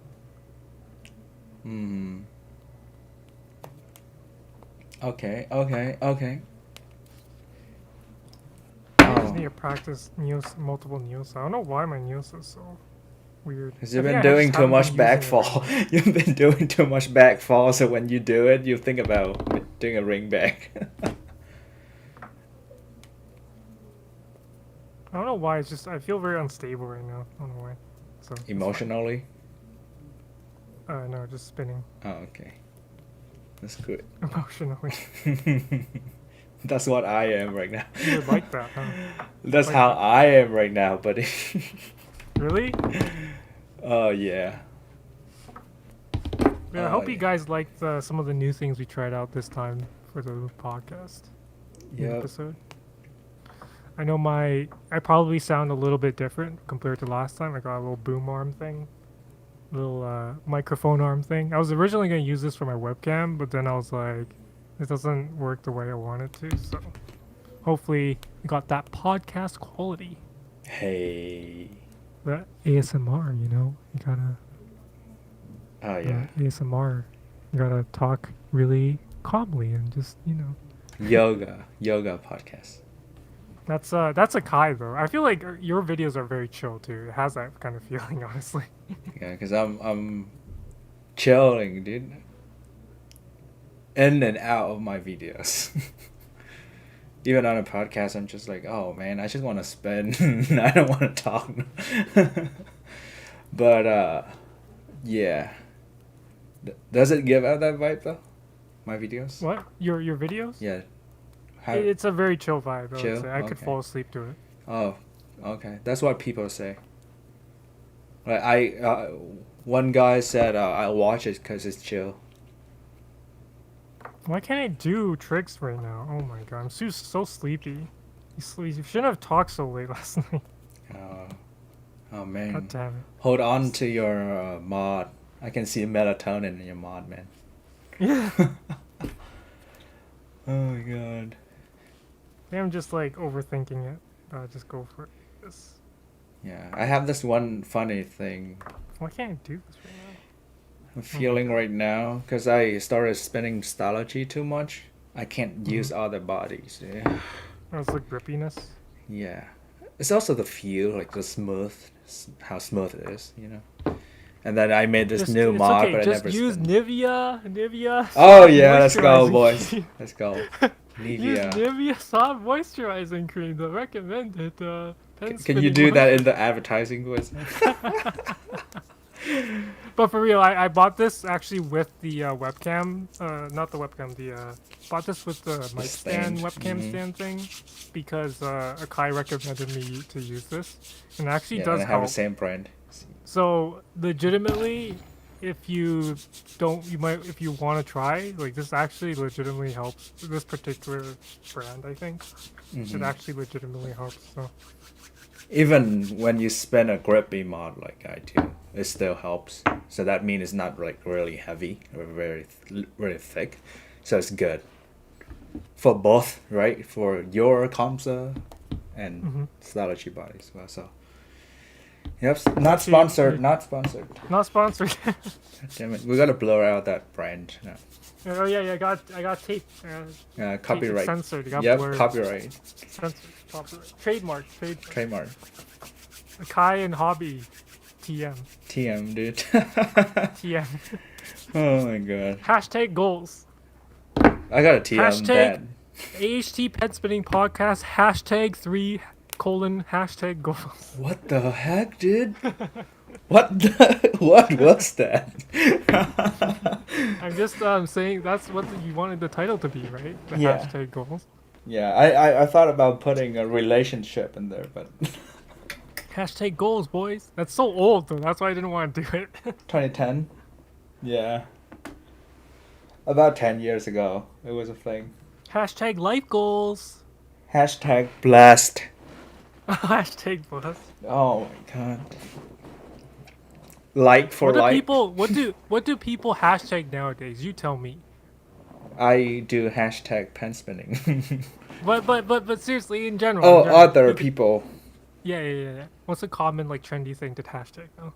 Okay. I just need to practice multiple Neos. I don't know why my Neos is so weird. Because you've been doing too much backfall. You've been doing too much backfall, so when you do it, you think about doing a ring back. I don't know why. It's just I feel very unstable right now. I don't know why. So Emotionally? no, just spinning. Oh, okay. That's good. Emotionally. That's what I am right now. You would like that, huh? That's like how that. I am right now, buddy. Really? Oh, yeah. Yeah, I hope you guys liked some of the new things we tried out this time for the podcast episode. I know I probably sound a little bit different compared to last time. I got a little boom arm thing, little microphone arm thing. I was originally going to use this for my webcam, but then I was like, it doesn't work the way I want it to. So hopefully we got that podcast quality. Hey. That ASMR, you know, you gotta. Oh, yeah. ASMR, you gotta talk really calmly and just, you know. Yoga podcast. That's Akai though. I feel like your videos are very chill too. It has that kind of feeling, honestly. Yeah, because I'm chilling, dude. In and out of my videos. Even on a podcast, I'm just like, oh man, I just want to spin. I don't want to talk. But yeah. Does it give out that vibe though? my videos? What? Your videos? Yeah. How? It's a very chill vibe. I Chill? would say. I could Okay. fall asleep to it. Oh, okay. That's what people say. Like one guy said I'll watch it because it's chill. Why can't I do tricks right now? Oh my god, I'm so sleepy. You shouldn't have talked so late last night. Oh man. God damn it. Hold on to your mod. I can see melatonin in your mod, man. Yeah. Oh my god. Maybe I'm just like overthinking it. Just go for it. Yeah, I have this one funny thing Why can't I do this right now? I'm feeling right now because I started spinning Stalogy too much. I can't use other bodies. Yeah. Oh, it's the grippiness. Yeah. It's also the feel, like the smooth, how smooth it is, you know. And then I made this new it's mod, okay. but Just I never use spin. Nivea. Oh yeah, let's go, moisturizing boys. cream. Let's go. Use Nivea. Nivea soft moisturizing cream. The recommended. Can you do that in the advertising voice? But for real, I bought this actually with the webcam. Not the webcam. Bought this with the mic stand, stand. webcam stand thing, because Akai recommended me to use this, and it actually Yeah, does I have help. the same brand. So legitimately, if you if you want to try, like this actually legitimately helps. This particular brand, I think, it actually legitimately helps. So Even when you spin a grippy mod like I do, it still helps. So that means it's not like really heavy or very thick. So it's good for both, right? For your Kamsa and Stalogy body as well. So yep, not sponsored. Not sponsored. not sponsored. God damn it, we gotta blur out that brand now. Oh yeah, I got tape. Copyright. Censored. You got Yep, blurred. copyright. Censored. Trademark. Trademark. Akai and Hobby. TM. TM, dude. TM. Oh my god. Hashtag goals. I got a TM Hashtag- bad. AHT Pet Spinning Podcast. Hashtag 3 : hashtag goals. What the heck, dude? What was that? I'm just saying that's what you wanted the title to be, right? The Yeah. hashtag goals. Yeah, I thought about putting a relationship in there, but Hashtag goals, boys. That's so old though. That's why I didn't want to do it. 2010? Yeah. About 10 years ago, it was a thing. Hashtag life goals. Hashtag blessed. Hashtag blessed. Oh my god. Like for What do like. people? What do people hashtag nowadays? You tell me. I do hashtag pen spinning. But seriously, in general. Oh, in general, other you could- people. Yeah. What's a common like trendy thing to hashtag? Oh.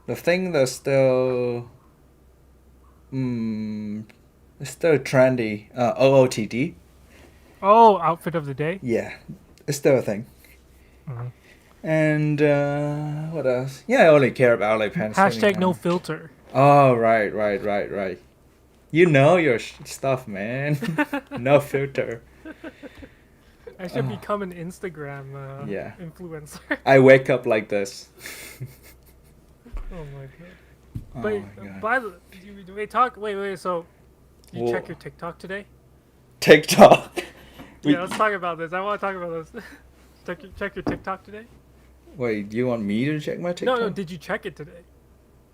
The thing that's still it's still trendy. OOTD. Oh, outfit of the day. Yeah, it's still a thing. Mhm. And what else? Yeah, I only care about like pen spinning Hashtag no now. filter. Oh, right. You know your stuff, man. No filter. I should become an Instagram Yeah. influencer. I wake up like this. Oh my god. Oh But my god. by the wait. So you Whoa. check your TikTok today? TikTok. Yeah, let's talk about this. I want to talk about this. check your TikTok today? Wait, do you want me to check my TikTok? No. Did you check it today?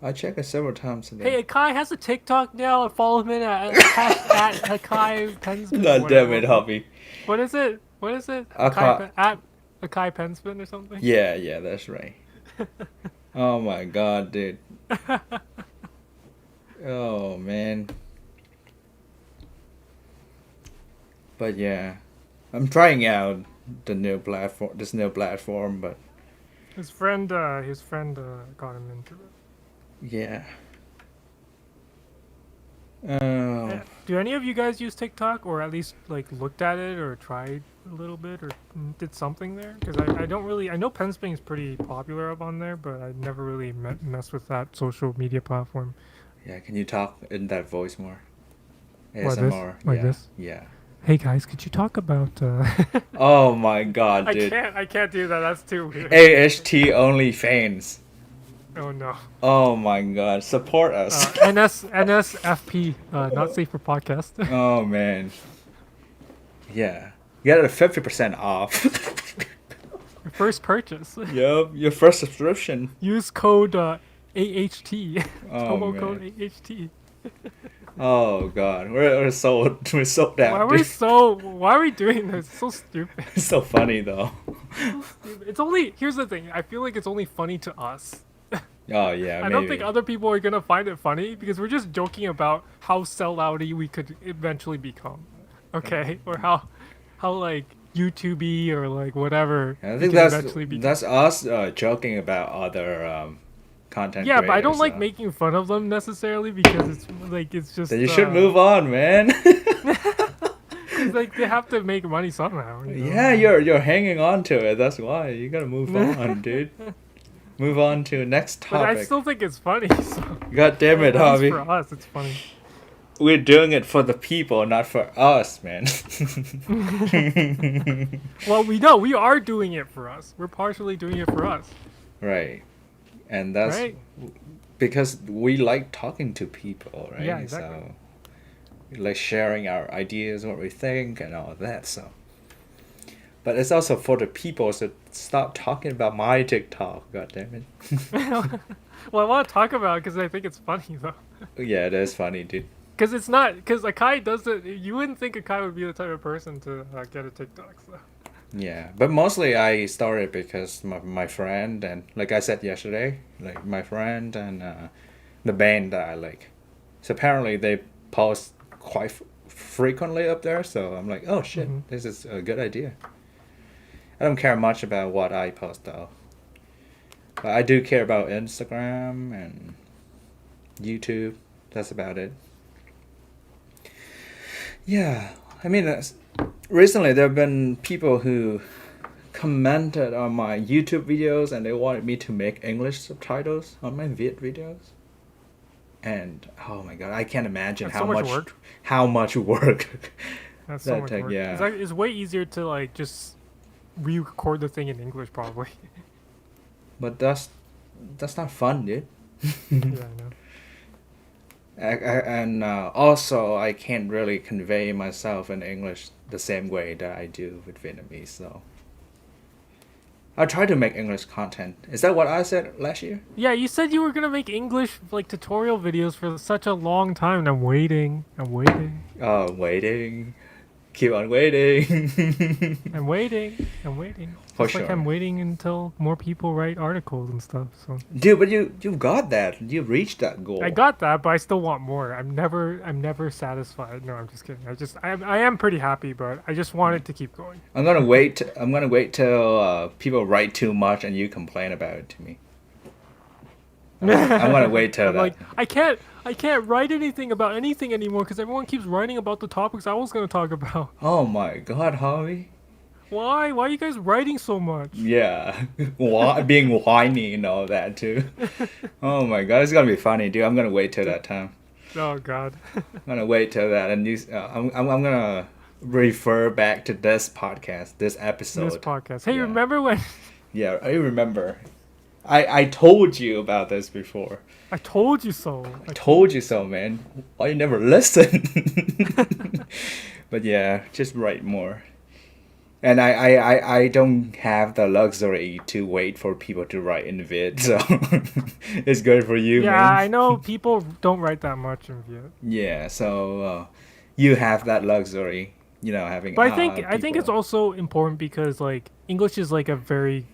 I check it several times today. Hey, Akai has a TikTok now. Follow him in at Akai Pensman. God damn it, hobby. What is it? Akai- At Akai Pensman or something? Yeah, that's right. Oh my god, dude. Oh man. But yeah, I'm trying out this new platform, but His friend got him into it. yeah. Oh, Do any of you guys use TikTok, or at least like looked at it, or tried a little bit, or did something there? Because I don't really. I know pen spinning is pretty popular up on there, but I never really messed with that social media platform. yeah. Can you talk in that voice more? What, this? ASMR. Like yeah. this? Yeah. Hey guys, could you talk about? Oh my god, dude. I can't do that. That's too weird. AHT only fans. Oh no. Oh my god, support us. NSFP, not safe for podcast. Oh man. Yeah. You got a 50% off. Your first purchase. Yup, your first subscription. Use code AHT. Oh Promo code man. AHT. Oh god. We're so we're so down, dude. Why are we doing this? It's so stupid. It's so funny though. It's only, here's the thing. I feel like it's only funny to us. Oh yeah, I don't think other people are gonna find it funny because we're just joking about how sellouty we could eventually become. Okay? Or how like YouTubey or like whatever. I we think can eventually become. that's us joking about other content Yeah, but I don't creators, like making fun of them necessarily because it's like it's just. Then you should move on, man. It's like they have to make money somehow. You know? Yeah, you're hanging on to it. That's why you gotta move on, dude. Move on to next But I topic. still think it's funny. So. God damn it, At least Javi. for us, it's funny. We're doing it for the people, not for us, man. Well, we know we are doing it for us. We're partially doing it for us. Right. And that's Right? because we like talking to people, right? Yeah, exactly. So we like sharing our ideas, what we think, and all of that. So, but it's also for the people. So stop talking about my TikTok. God damn it. Well, I want to talk about it because I think it's funny though. Yeah, it is funny, dude. Because it's not. Because Akai doesn't. You wouldn't think Akai would be the type of person to get a TikTok. So. Yeah, but mostly I started because my friend and like I said yesterday, like my friend and the band that I like. So apparently they post quite frequently up there. So I'm like, oh shit, this is a good idea. I don't care much about what I post though. But I do care about Instagram and YouTube. That's about it. Yeah, I mean, recently there have been people who commented on my YouTube videos and they wanted me to make English subtitles on my videos. And oh my god, I can't imagine That's how so much much work. how much work. That's so that much take- work. yeah. It's way easier to like just re-record the thing in English probably. But that's not fun, dude. Yeah, I know. And also, I can't really convey myself in English the same way that I do with Vietnamese. So I try to make English content. Is that what I said last year? Yeah, you said you were gonna make English like tutorial videos for such a long time, and I'm waiting. Oh, waiting. Keep on waiting. I'm waiting. For Just like sure. I'm waiting until more people write articles and stuff. So Dude, but you've got that. You've reached that goal. I got that, but I still want more. I'm never satisfied. No, I'm just kidding. I am pretty happy, but I just want it to keep going. I'm gonna wait. I'm gonna wait till people write too much and you complain about it to me. I'm gonna wait till I'm that. like, I can't write anything about anything anymore because everyone keeps writing about the topics I was gonna talk about. Oh my god, Harvey. Why? Why are you guys writing so much? Yeah, being whiny and all that too. Oh my god, it's gonna be funny, dude. I'm gonna wait till that time. Oh God. I'm gonna wait till that, and I'm gonna refer back to this podcast, this episode. This podcast. Hey, Yeah. remember when Yeah, I remember. I told you about this before. I told you so? I told you so, man. Why you never listen? But yeah, just write more. And I don't have the luxury to wait for people to write in vid, so it's good for you, Yeah, man. I know people don't write that much in Viet. Yeah, so you have that luxury, having. But I think it's people. also important because like English is like a very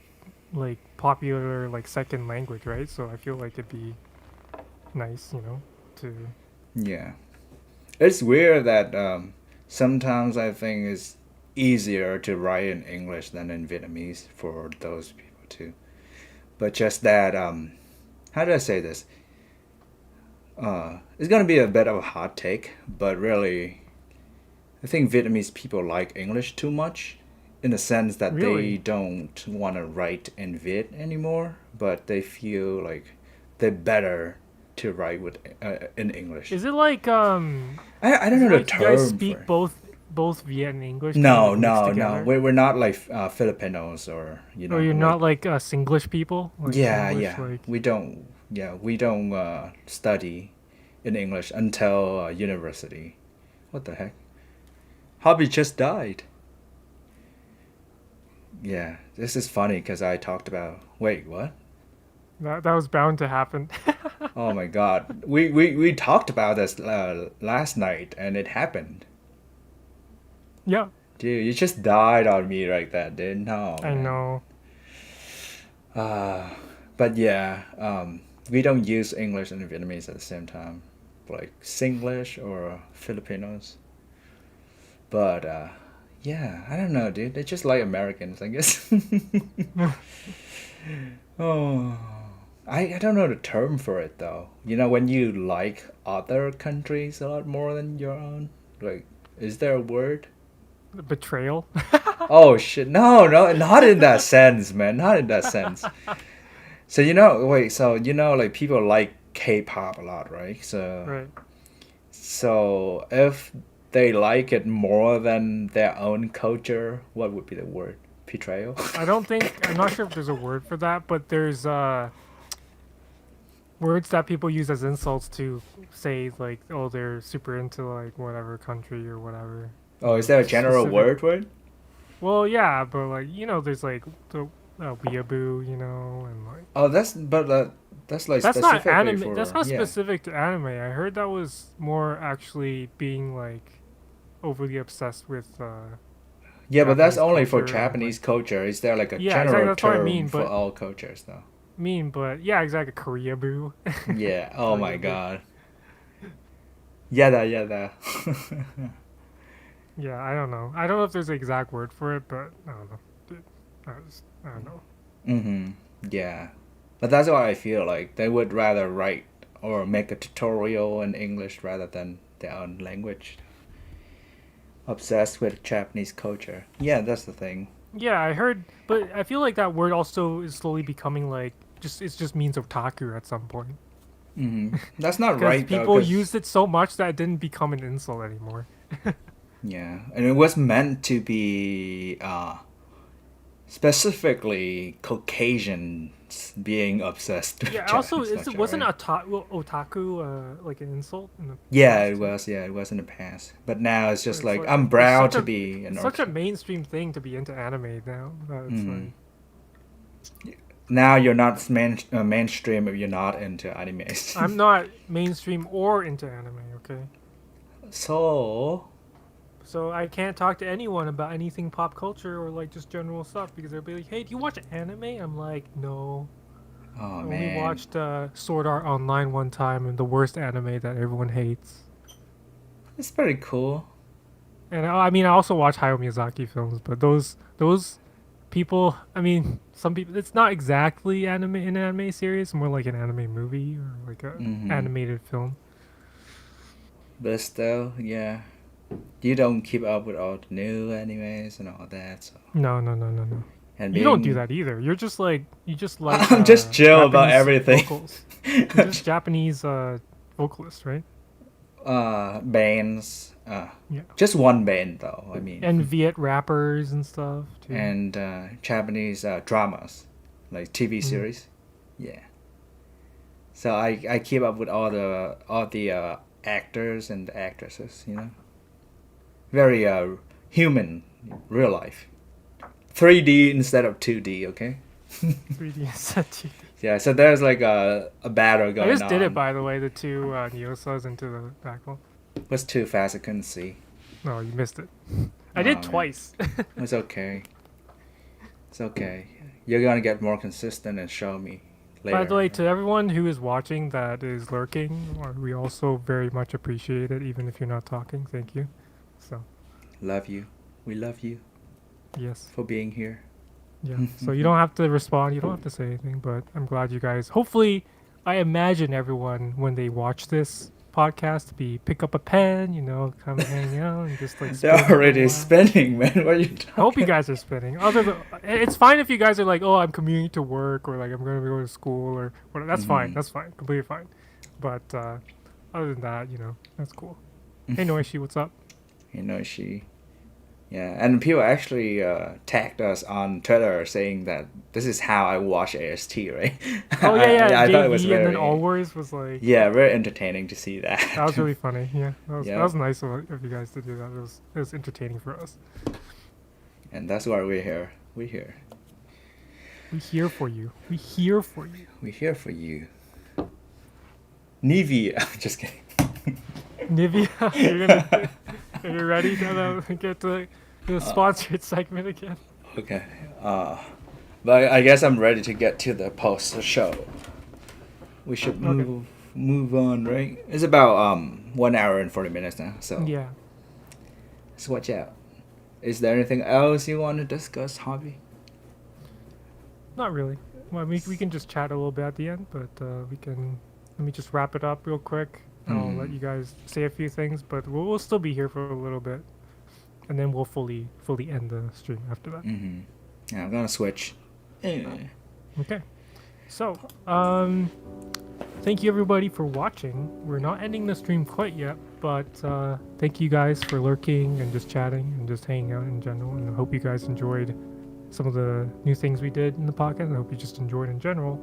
like popular like second language, right? So I feel like it'd be nice, to Yeah, it's weird that sometimes I think it's easier to write in English than in Vietnamese for those people too. But just that, how do I say this? It's gonna be a bit of a hot take, but really, I think Vietnamese people like English too much, in the sense that Really? they don't want to write in Viet anymore, but they feel like they're better to write with in English. Is it like I don't know like the you guys term speak for it. both both Viet and English kind of No, like mixed no, no. together? We're not like Filipinos or Or you're like not like Singlish people, like yeah, Singlish, yeah. like We don't study in English until university. What the heck? Hobby just died. Yeah, this is funny because I talked about. Wait, what? that was bound to happen. Oh my god. We talked about this last night and it happened. Yeah, Dude, you just died on me like that, dude. No, I man. know. Uh, but yeah, we don't use English and Vietnamese at the same time, like Singlish or Filipinos. But yeah, I don't know, dude. They're just like Americans, I guess. Oh, I don't know the term for it though. When you like other countries a lot more than your own, like, is there a word? Betrayal. Oh shit! No, no, not in that sense, man. Not in that sense. So wait. So like people like K-pop a lot, right? So Right. so if they like it more than their own culture, what would be the word? Betrayal. I'm not sure if there's a word for that, but there's words that people use as insults to say like, oh, they're super into like whatever country or whatever. Oh, is there a general Specific. word for it? Well, yeah, but like there's like the weeaboo, and like Oh, that's like that's not specifically anime. That's for not yeah. specific to anime. I heard that was more actually being like overly obsessed with Yeah, but that's Japanese only for culture and like Japanese culture. Is there like a yeah, exactly. general That's what I term mean. for But all cultures though? but yeah, exactly. Korea boo. Yeah. Oh my Korea boo. god. Yada yada. Yeah, I don't know. I don't know if there's an exact word for it, but I don't know. I don't know. Mhm. Yeah. But that's what I feel like. They would rather write or make a tutorial in English rather than their own language. Obsessed with Japanese culture. Yeah, that's the thing. Yeah, I heard, but I feel like that word also is slowly becoming like it just means otaku at some point That's not because right though, people because used it so much that it didn't become an insult anymore. yeah, and it was meant to be specifically Caucasians being obsessed with Yeah, also Japanese culture, wasn't right? otaku like an insult in the Yeah, past it too? was. Yeah, it was in the past. But now it's But just it's like like I'm it's proud to be an such a artist. mainstream thing to be into anime now. That it's like Now you're not mainstream if you're not into animes. I'm not mainstream or into anime. Okay. So, So I can't talk to anyone about anything pop culture or like just general stuff because they'll be like, "Hey, do you watch anime?" I'm like, "No, oh I only man, watched Sword Art Online one time and the worst anime that everyone hates." it's pretty cool. And I mean, I also watch Hayao Miyazaki films, but those people, I mean, some people, it's not exactly an anime series, more like an anime movie or like a animated film. But still, yeah, you don't keep up with all the new animes and all that. So, No, no, no, no, no. and You don't do being, that either. You just like I'm just chill about Japanese everything. vocals. You're just Japanese vocalist, right? Bands. Yeah. Just one band though. I mean, And Viet rappers and stuff too. and Japanese dramas, like TV Mm. series. Yeah. So I keep up with all the actors and the actresses. Very human, real life. 3D instead of 2D. Okay. 3D set. Yeah. So there's like a battle I going just did it, on. by the way, the two Neosas into the backbone. Was too fast. I couldn't see. No, you missed it. I did Oh man, twice. it's okay. It's okay. You're gonna get more consistent and show me By the later. way, to everyone who is watching that is lurking, we also very much appreciate it, even if you're not talking. Thank you. So, Love you. We love you yes. for being here. Yeah. So you don't have to respond. You don't have to say anything, but I'm glad you guys. Hopefully, I imagine everyone when they watch this podcast pick up a pen, come hang out and just like spin They're for a already while. spinning, man. What are you I hope you talking? guys are spinning. It's fine if you guys are like, oh, I'm commuting to work or like I'm gonna go to school or whatever. That's fine. That's fine. Completely fine. But other than that, that's cool. Hey, Noishi, what's up? She. Yeah, and people actually tagged us on Twitter saying that this is how I watch AST, right? Oh yeah. I thought it was JV and then very, Always was like, yeah, very entertaining to see that that. was really funny. Yeah, that Yeah, was nice of you guys to do that. It was entertaining for us. and that's why we're here. We're here. We here for you. We here for you. We're here for you. Nivea. Just kidding. Nivea, are you ready to get to the sponsored segment again? Okay. But I guess I'm ready to get to the post show. We should move on, right? It's about 1 hour and 40 minutes now, so Yeah. let's watch out. Is there anything else you want to discuss, Hobby? Not really. Well, we can just chat a little bit at the end, but let me just wrap it up real quick. I'll let you guys say a few things, but we'll still be here for a little bit, and then we'll fully end the stream after that. Yeah, I'm gonna switch. Okay. So, thank you everybody for watching. We're not ending the stream quite yet, but thank you guys for lurking and just chatting and just hanging out in general. And I hope you guys enjoyed some of the new things we did in the podcast. I hope you just enjoyed in general.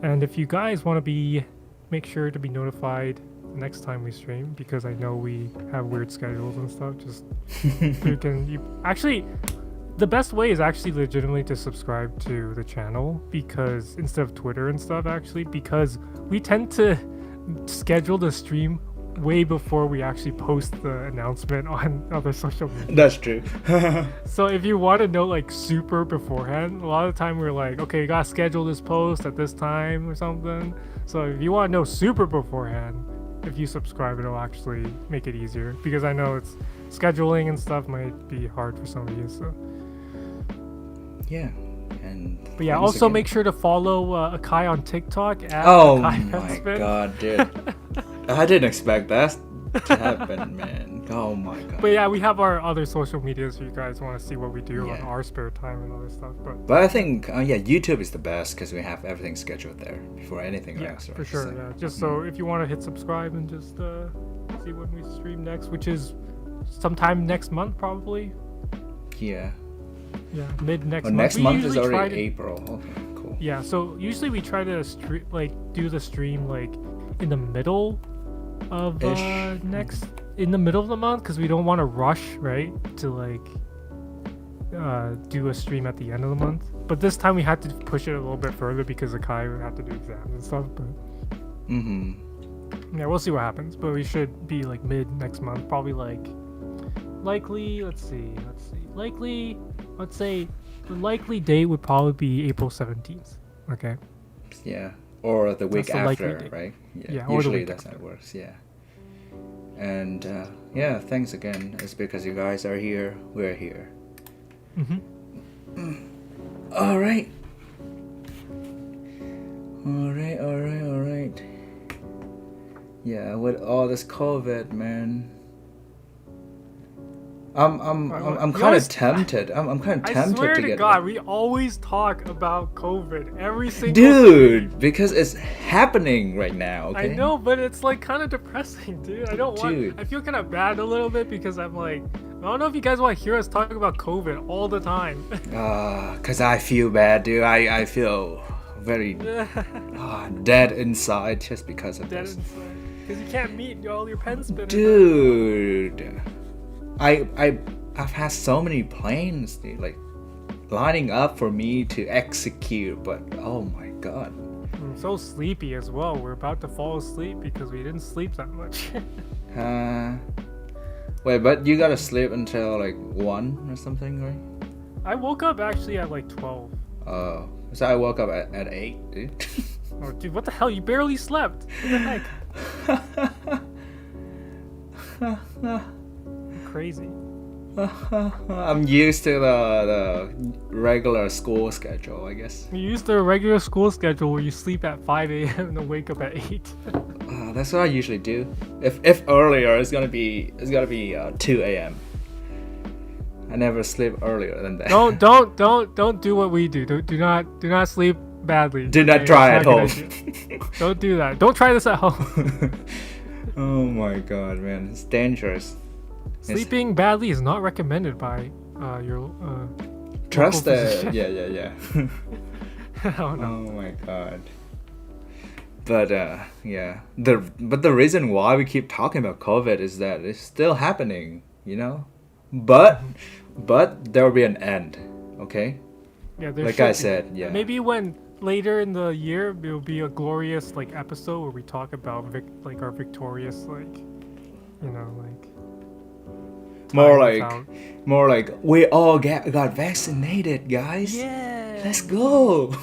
And if you guys want to make sure to be notified next time we stream, because I know we have weird schedules and stuff. Just actually, the best way is actually legitimately to subscribe to the channel, because instead of Twitter and stuff, actually, because we tend to schedule the stream way before we actually post the announcement on other social media. That's true. So if you want to know like super beforehand, a lot of the time we're like, okay, you gotta schedule this post at this time or something. So if you want to know super beforehand, if you subscribe, it'll actually make it easier, because I know it's scheduling and stuff might be hard for some of you. So yeah, but yeah, also make sure to follow Akai on TikTok at oh Akai my Penspin. god, dude. I didn't expect that to happen, man. Oh my god. But yeah, we have our other social medias if you guys want to see what we do Yeah. on our spare time and other stuff. But I think YouTube is the best, because we have everything scheduled there before anything Yeah, else. Right? for sure. So, Yeah, just so if you want to hit subscribe and just see when we stream next, which is sometime next month probably. yeah. Yeah, mid next Oh, month. next We month is usually try already to- April. Okay, cool. Yeah, so usually we try to do the stream like in the middle of in the middle of the month, because we don't want to rush, right, to like do a stream at the end of the month. But this time we had to push it a little bit further because Akai would have to do exams and stuff. But yeah, we'll see what happens. But we should be like mid next month, probably like likely. Let's say the likely date would probably be April 17th. Okay. Yeah, or the week That's the likely after, date. right? Yeah, or the usually week that's how after. it works. Yeah. And yeah, thanks again. It's because you guys are here. We're here. All right. All right. Yeah, with all this COVID, man. I'm kind of tempted. I'm kind of I tempted swear to to get God, we always talk about COVID every single dude, because it's happening right now. Okay. I know, but it's like kind of depressing, dude. I don't want. Dude. I feel kind of bad a little bit, because I'm like, I don't know if you guys want to hear us talk about COVID all the time. Cause I feel bad, dude. I feel very dead inside just because of Dead this. inside. Because you can't meet all your pen spinners. Dude, I've had so many plans, dude, like lining up for me to execute, but oh my god. I'm so sleepy as well. We're about to fall asleep because we didn't sleep that much. Wait, but you gotta sleep until like 1 or something, right? I woke up actually at like 12. Oh, so I woke up at 8, dude. Oh, dude, what the hell? You barely slept. What the heck? Crazy. I'm used to the regular school schedule, I guess. You used to a regular school schedule where you sleep at 5 a.m. and then wake up at 8. That's what I usually do. If earlier, it's gonna be 2 a.m. I never sleep earlier than that. Don't do what we do. Do not sleep badly. Do not Okay, try it's at not a home. good idea. Don't do that. Don't try this at home. Oh my god, man, it's dangerous. Sleeping badly is not recommended by your Trust local the physician. yeah. Oh no. Oh my god. But yeah, the reason why we keep talking about COVID is that it's still happening, you know. But there will be an end, okay? Yeah, there Like should I be. said, yeah. Maybe when later in the year there will be a glorious like episode where we talk about like our victorious like, you know, like More time like without- more like we all got vaccinated, guys. Yeah. Let's go.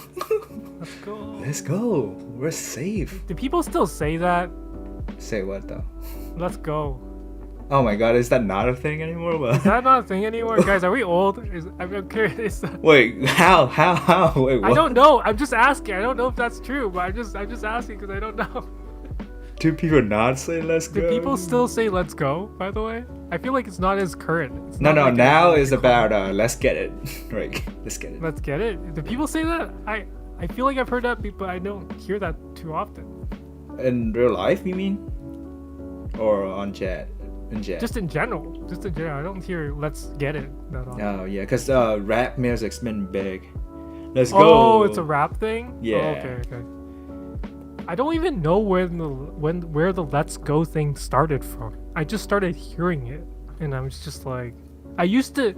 Let's go. Let's go. We're safe. Do people still say that? Say what though? Let's go. Oh my god, is that not a thing anymore? Is that not a thing anymore, guys? Are we old? I'm curious. Wait, how? Wait, what? I don't know. I'm just asking. I don't know if that's true, but I'm just asking because I don't know. Do people not say let's Do go? people still say "let's go"? By the way, I feel like it's not as current. It's No, not like now it's is about let's get it. Right, let's get it. Let's get it. Do people say that? I feel like I've heard that, but I don't hear that too often. In real life, you mean? Or on chat? In chat. Just in general. I don't hear "let's get it" that often. Oh yeah, cause rap music's been big. Let's go. Oh, it's a rap thing. Yeah. Oh, okay. I don't even know where the "let's go" thing started from. I just started hearing it, and I was just like, I used to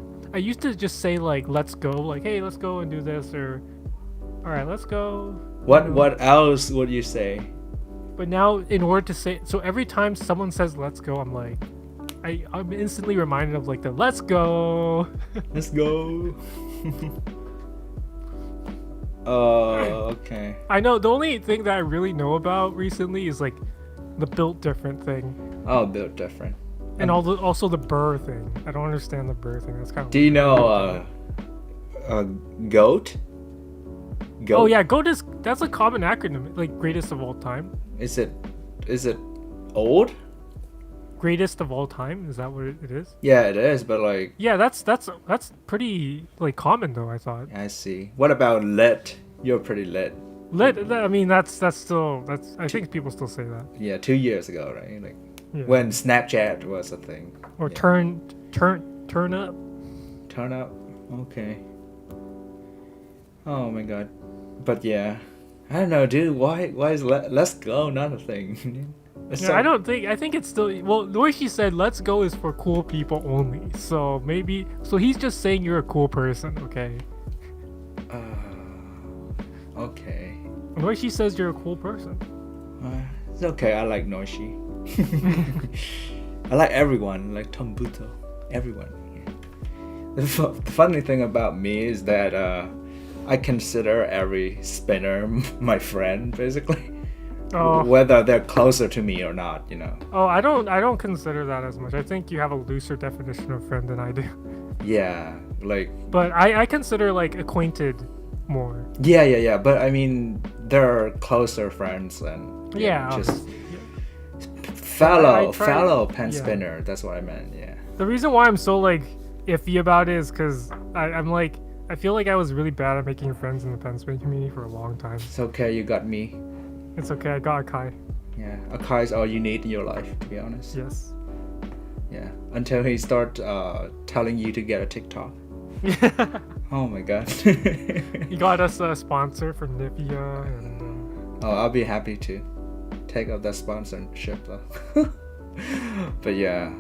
just say like "let's go," like "hey, let's go and do this," or "all right, let's go." What else would you say? But now, in order to say, so every time someone says "let's go," I'm like, I'm instantly reminded of like the "let's go." Let's go. Okay. I know the only thing that I really know about recently is like the built different thing, Oh, built different. and also the burr thing. I don't understand the burr thing. That's kind of. Do you know goat? Goat. Oh yeah, GOAT that's a common acronym, like greatest of all time. Is it old? Greatest of all time, is that what it is? Yeah, it is, but like Yeah, that's pretty like common though, I thought. I see. What about lit? You're pretty lit. I mean that's still I think people still say that. Yeah, 2 years ago, right? Like Yeah. when Snapchat was a thing. Or Yeah. turn up. Turn up. Okay. Oh my god. But yeah, I don't know, dude. Why is let's go not a thing? It's Yeah, so- I think it's still well the way she said "let's go" is for cool people only. So maybe he's just saying you're a cool person, okay? Okay. The way she says you're a cool person. It's okay. I like Noishi. I like everyone. Like Tombuto. Everyone. The funny thing about me is that I consider every spinner my friend, basically. Oh. Whether they're closer to me or not, you know. Oh, I don't consider that as much. I think you have a looser definition of friend than I do. Yeah, like But I consider like acquainted more. yeah. But I mean, they're closer friends and Yeah. just obviously, yeah. fellow pen yeah. spinner. That's what I meant. Yeah. The reason why I'm so like iffy about it is because I'm like I feel like I was really bad at making friends in the pen spin community for a long time. It's okay. You got me. It's okay. I got Akai. Yeah, Akai's all you need in your life, to be honest. Yes. Yeah, until he start telling you to get a TikTok. Oh my god. He got us a sponsor for Nivea and. Oh, I'll be happy to take up that sponsorship though. But yeah,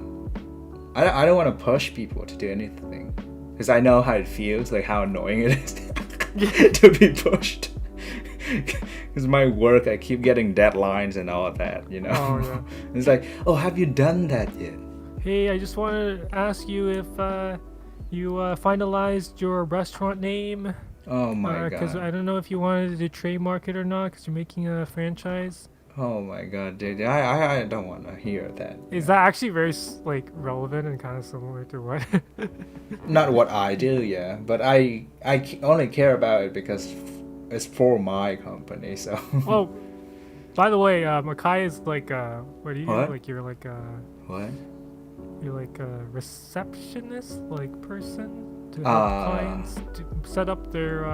I don't want to push people to do anything because I know how it feels, like how annoying it is to be pushed. Because my work, I keep getting deadlines and all of that, you know. Oh, yeah. It's like, oh, have you done that yet? Hey, I just wanted to ask you if you finalized your restaurant name. Oh my Because god. I don't know if you wanted to trademark it or not because you're making a franchise. Oh my god, dude. I don't want to hear that. Is that actually very like relevant and kind of similar to what? Not what I do, yeah. But I only care about it because it's for my company, so. Oh, by the way, Akai is like what do you do? What? Like you're like What? you're like a receptionist like person to help Ah. clients to set up their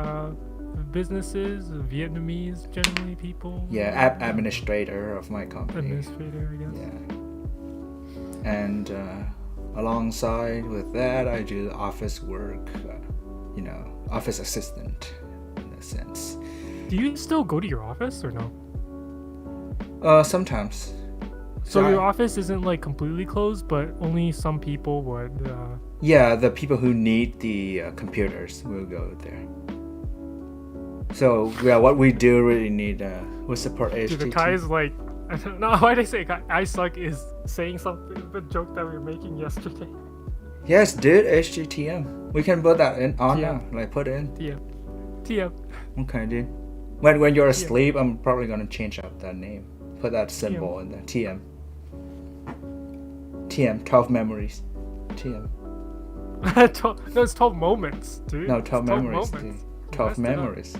businesses, Vietnamese generally people. Yeah, administrator of my company. Administrator, I guess. Yeah. And alongside with that, I do office work. Office assistant in a sense. Do you still go to your office or no? Sometimes. So your office isn't like completely closed, but only some people would. Yeah, the people who need the computers will go there. So yeah, what we do really need we support AHT. Dude, the Kai is like, I don't know why they say I suck is saying something, the joke that we were making yesterday. Yes, dude, HGTM. We can put that in on now. Like put it in. TM. Okay, dude. When you're asleep, I'm probably gonna change out that name. Put that symbol in there. TM. 12 memories. TM. No, it's 12 moments, dude. No, 12 memories, dude. 12 memories.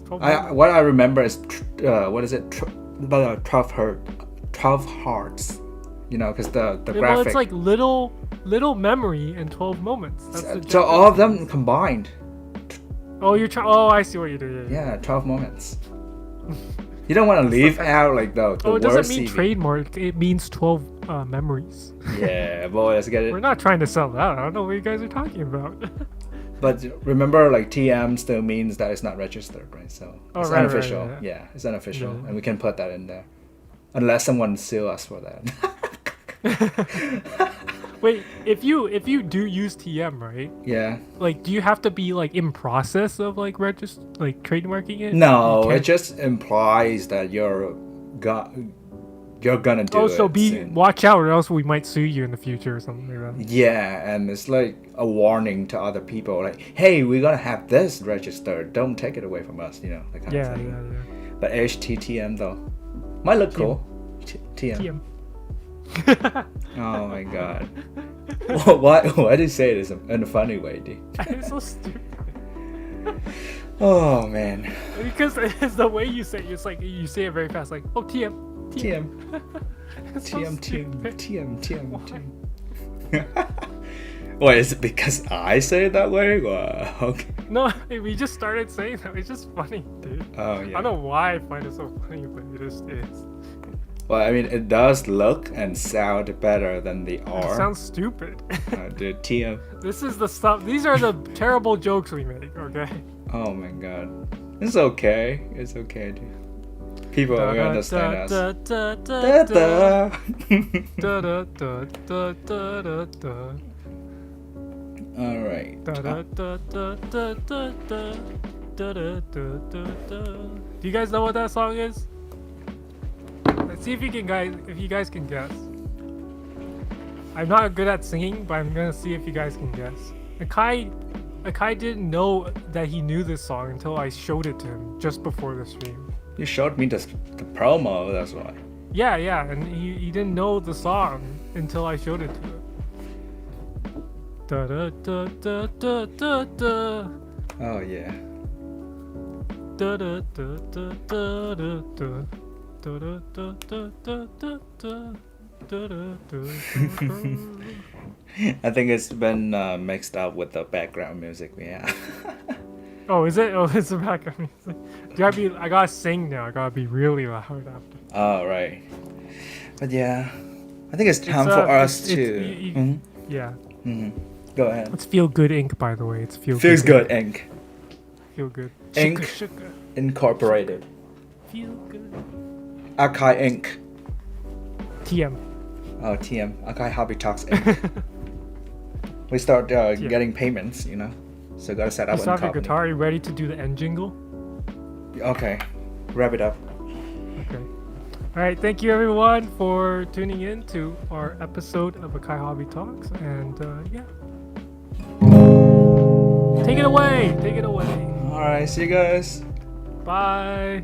12 what I remember is what is it? 12 hearts. Because the graphic. Well, it's like little memory and 12 moments. So all of them combined. Oh, you're trying. Oh, I see what you do. Yeah, 12 moments. You don't want to leave out like the it doesn't mean CV. trademark. It means 12 memories. Yeah, boy, let's get it. We're not trying to sell that. I don't know what you guys are talking about. But remember, like TM still means that it's not registered, right? So it's unofficial. Right, yeah, it's unofficial, Yeah. and we can put that in there, unless someone sue us for that. Wait, if you do use TM, right? Yeah. Like, do you have to be like in process of like trademarking it? No, it just implies that you're gonna do it. So soon. watch out, or else we might sue you in the future or something like that. Yeah, and it's like a warning to other people, like, hey, we're gonna have this registered. Don't take it away from us, that kind of thing. Yeah. But HTTM though, might look cool. TM. Oh my god. Why do you say this in a funny way, dude? It's so stupid. Oh man. Because it's the way you say it. It's like you say it very fast, like, oh, TM. It's so TM. Wait, is it because I say it that way? Wow, okay. No, we just started saying that. It's just funny, dude. Oh I yeah. don't know why I find it so funny, but it just is. Well, I mean, it does look and sound better than the R. It sounds stupid. Dude, TM. This is the stuff. These are the terrible jokes we make. Okay. Oh my god. It's okay. It's okay, dude. People will understand us. All right. Do you guys know what that song is? Let's see if you guys can guess. I'm not good at singing, but I'm gonna see if you guys can guess. Akai didn't know that he knew this song until I showed it to him just before the stream. You showed me the promo, that's why. Yeah, and he didn't know the song until I showed it to him. Oh yeah. I think it's been mixed up with the background music we have. Oh, is it? Oh, it's the background music. I gotta sing now. I gotta be really loud after. Oh, right. But yeah, I think it's time for us to... Yeah. Mm-hmm. Go ahead. It's Feel Good Inc., by the way. It's Feels Good Good Inc. Feel Good. Inc. Sugar. Incorporated. Feel Good. Akai Inc. TM. Oh, TM. Akai Hobby Talks Inc. We start getting payments, So gotta set up You a stop your company. guitar. Are you ready to do the end jingle? Okay. Wrap it up. Okay. All right. Thank you, everyone, for tuning in to our episode of Akai Hobby Talks. And yeah. Take it away. Alright, see you guys. Bye.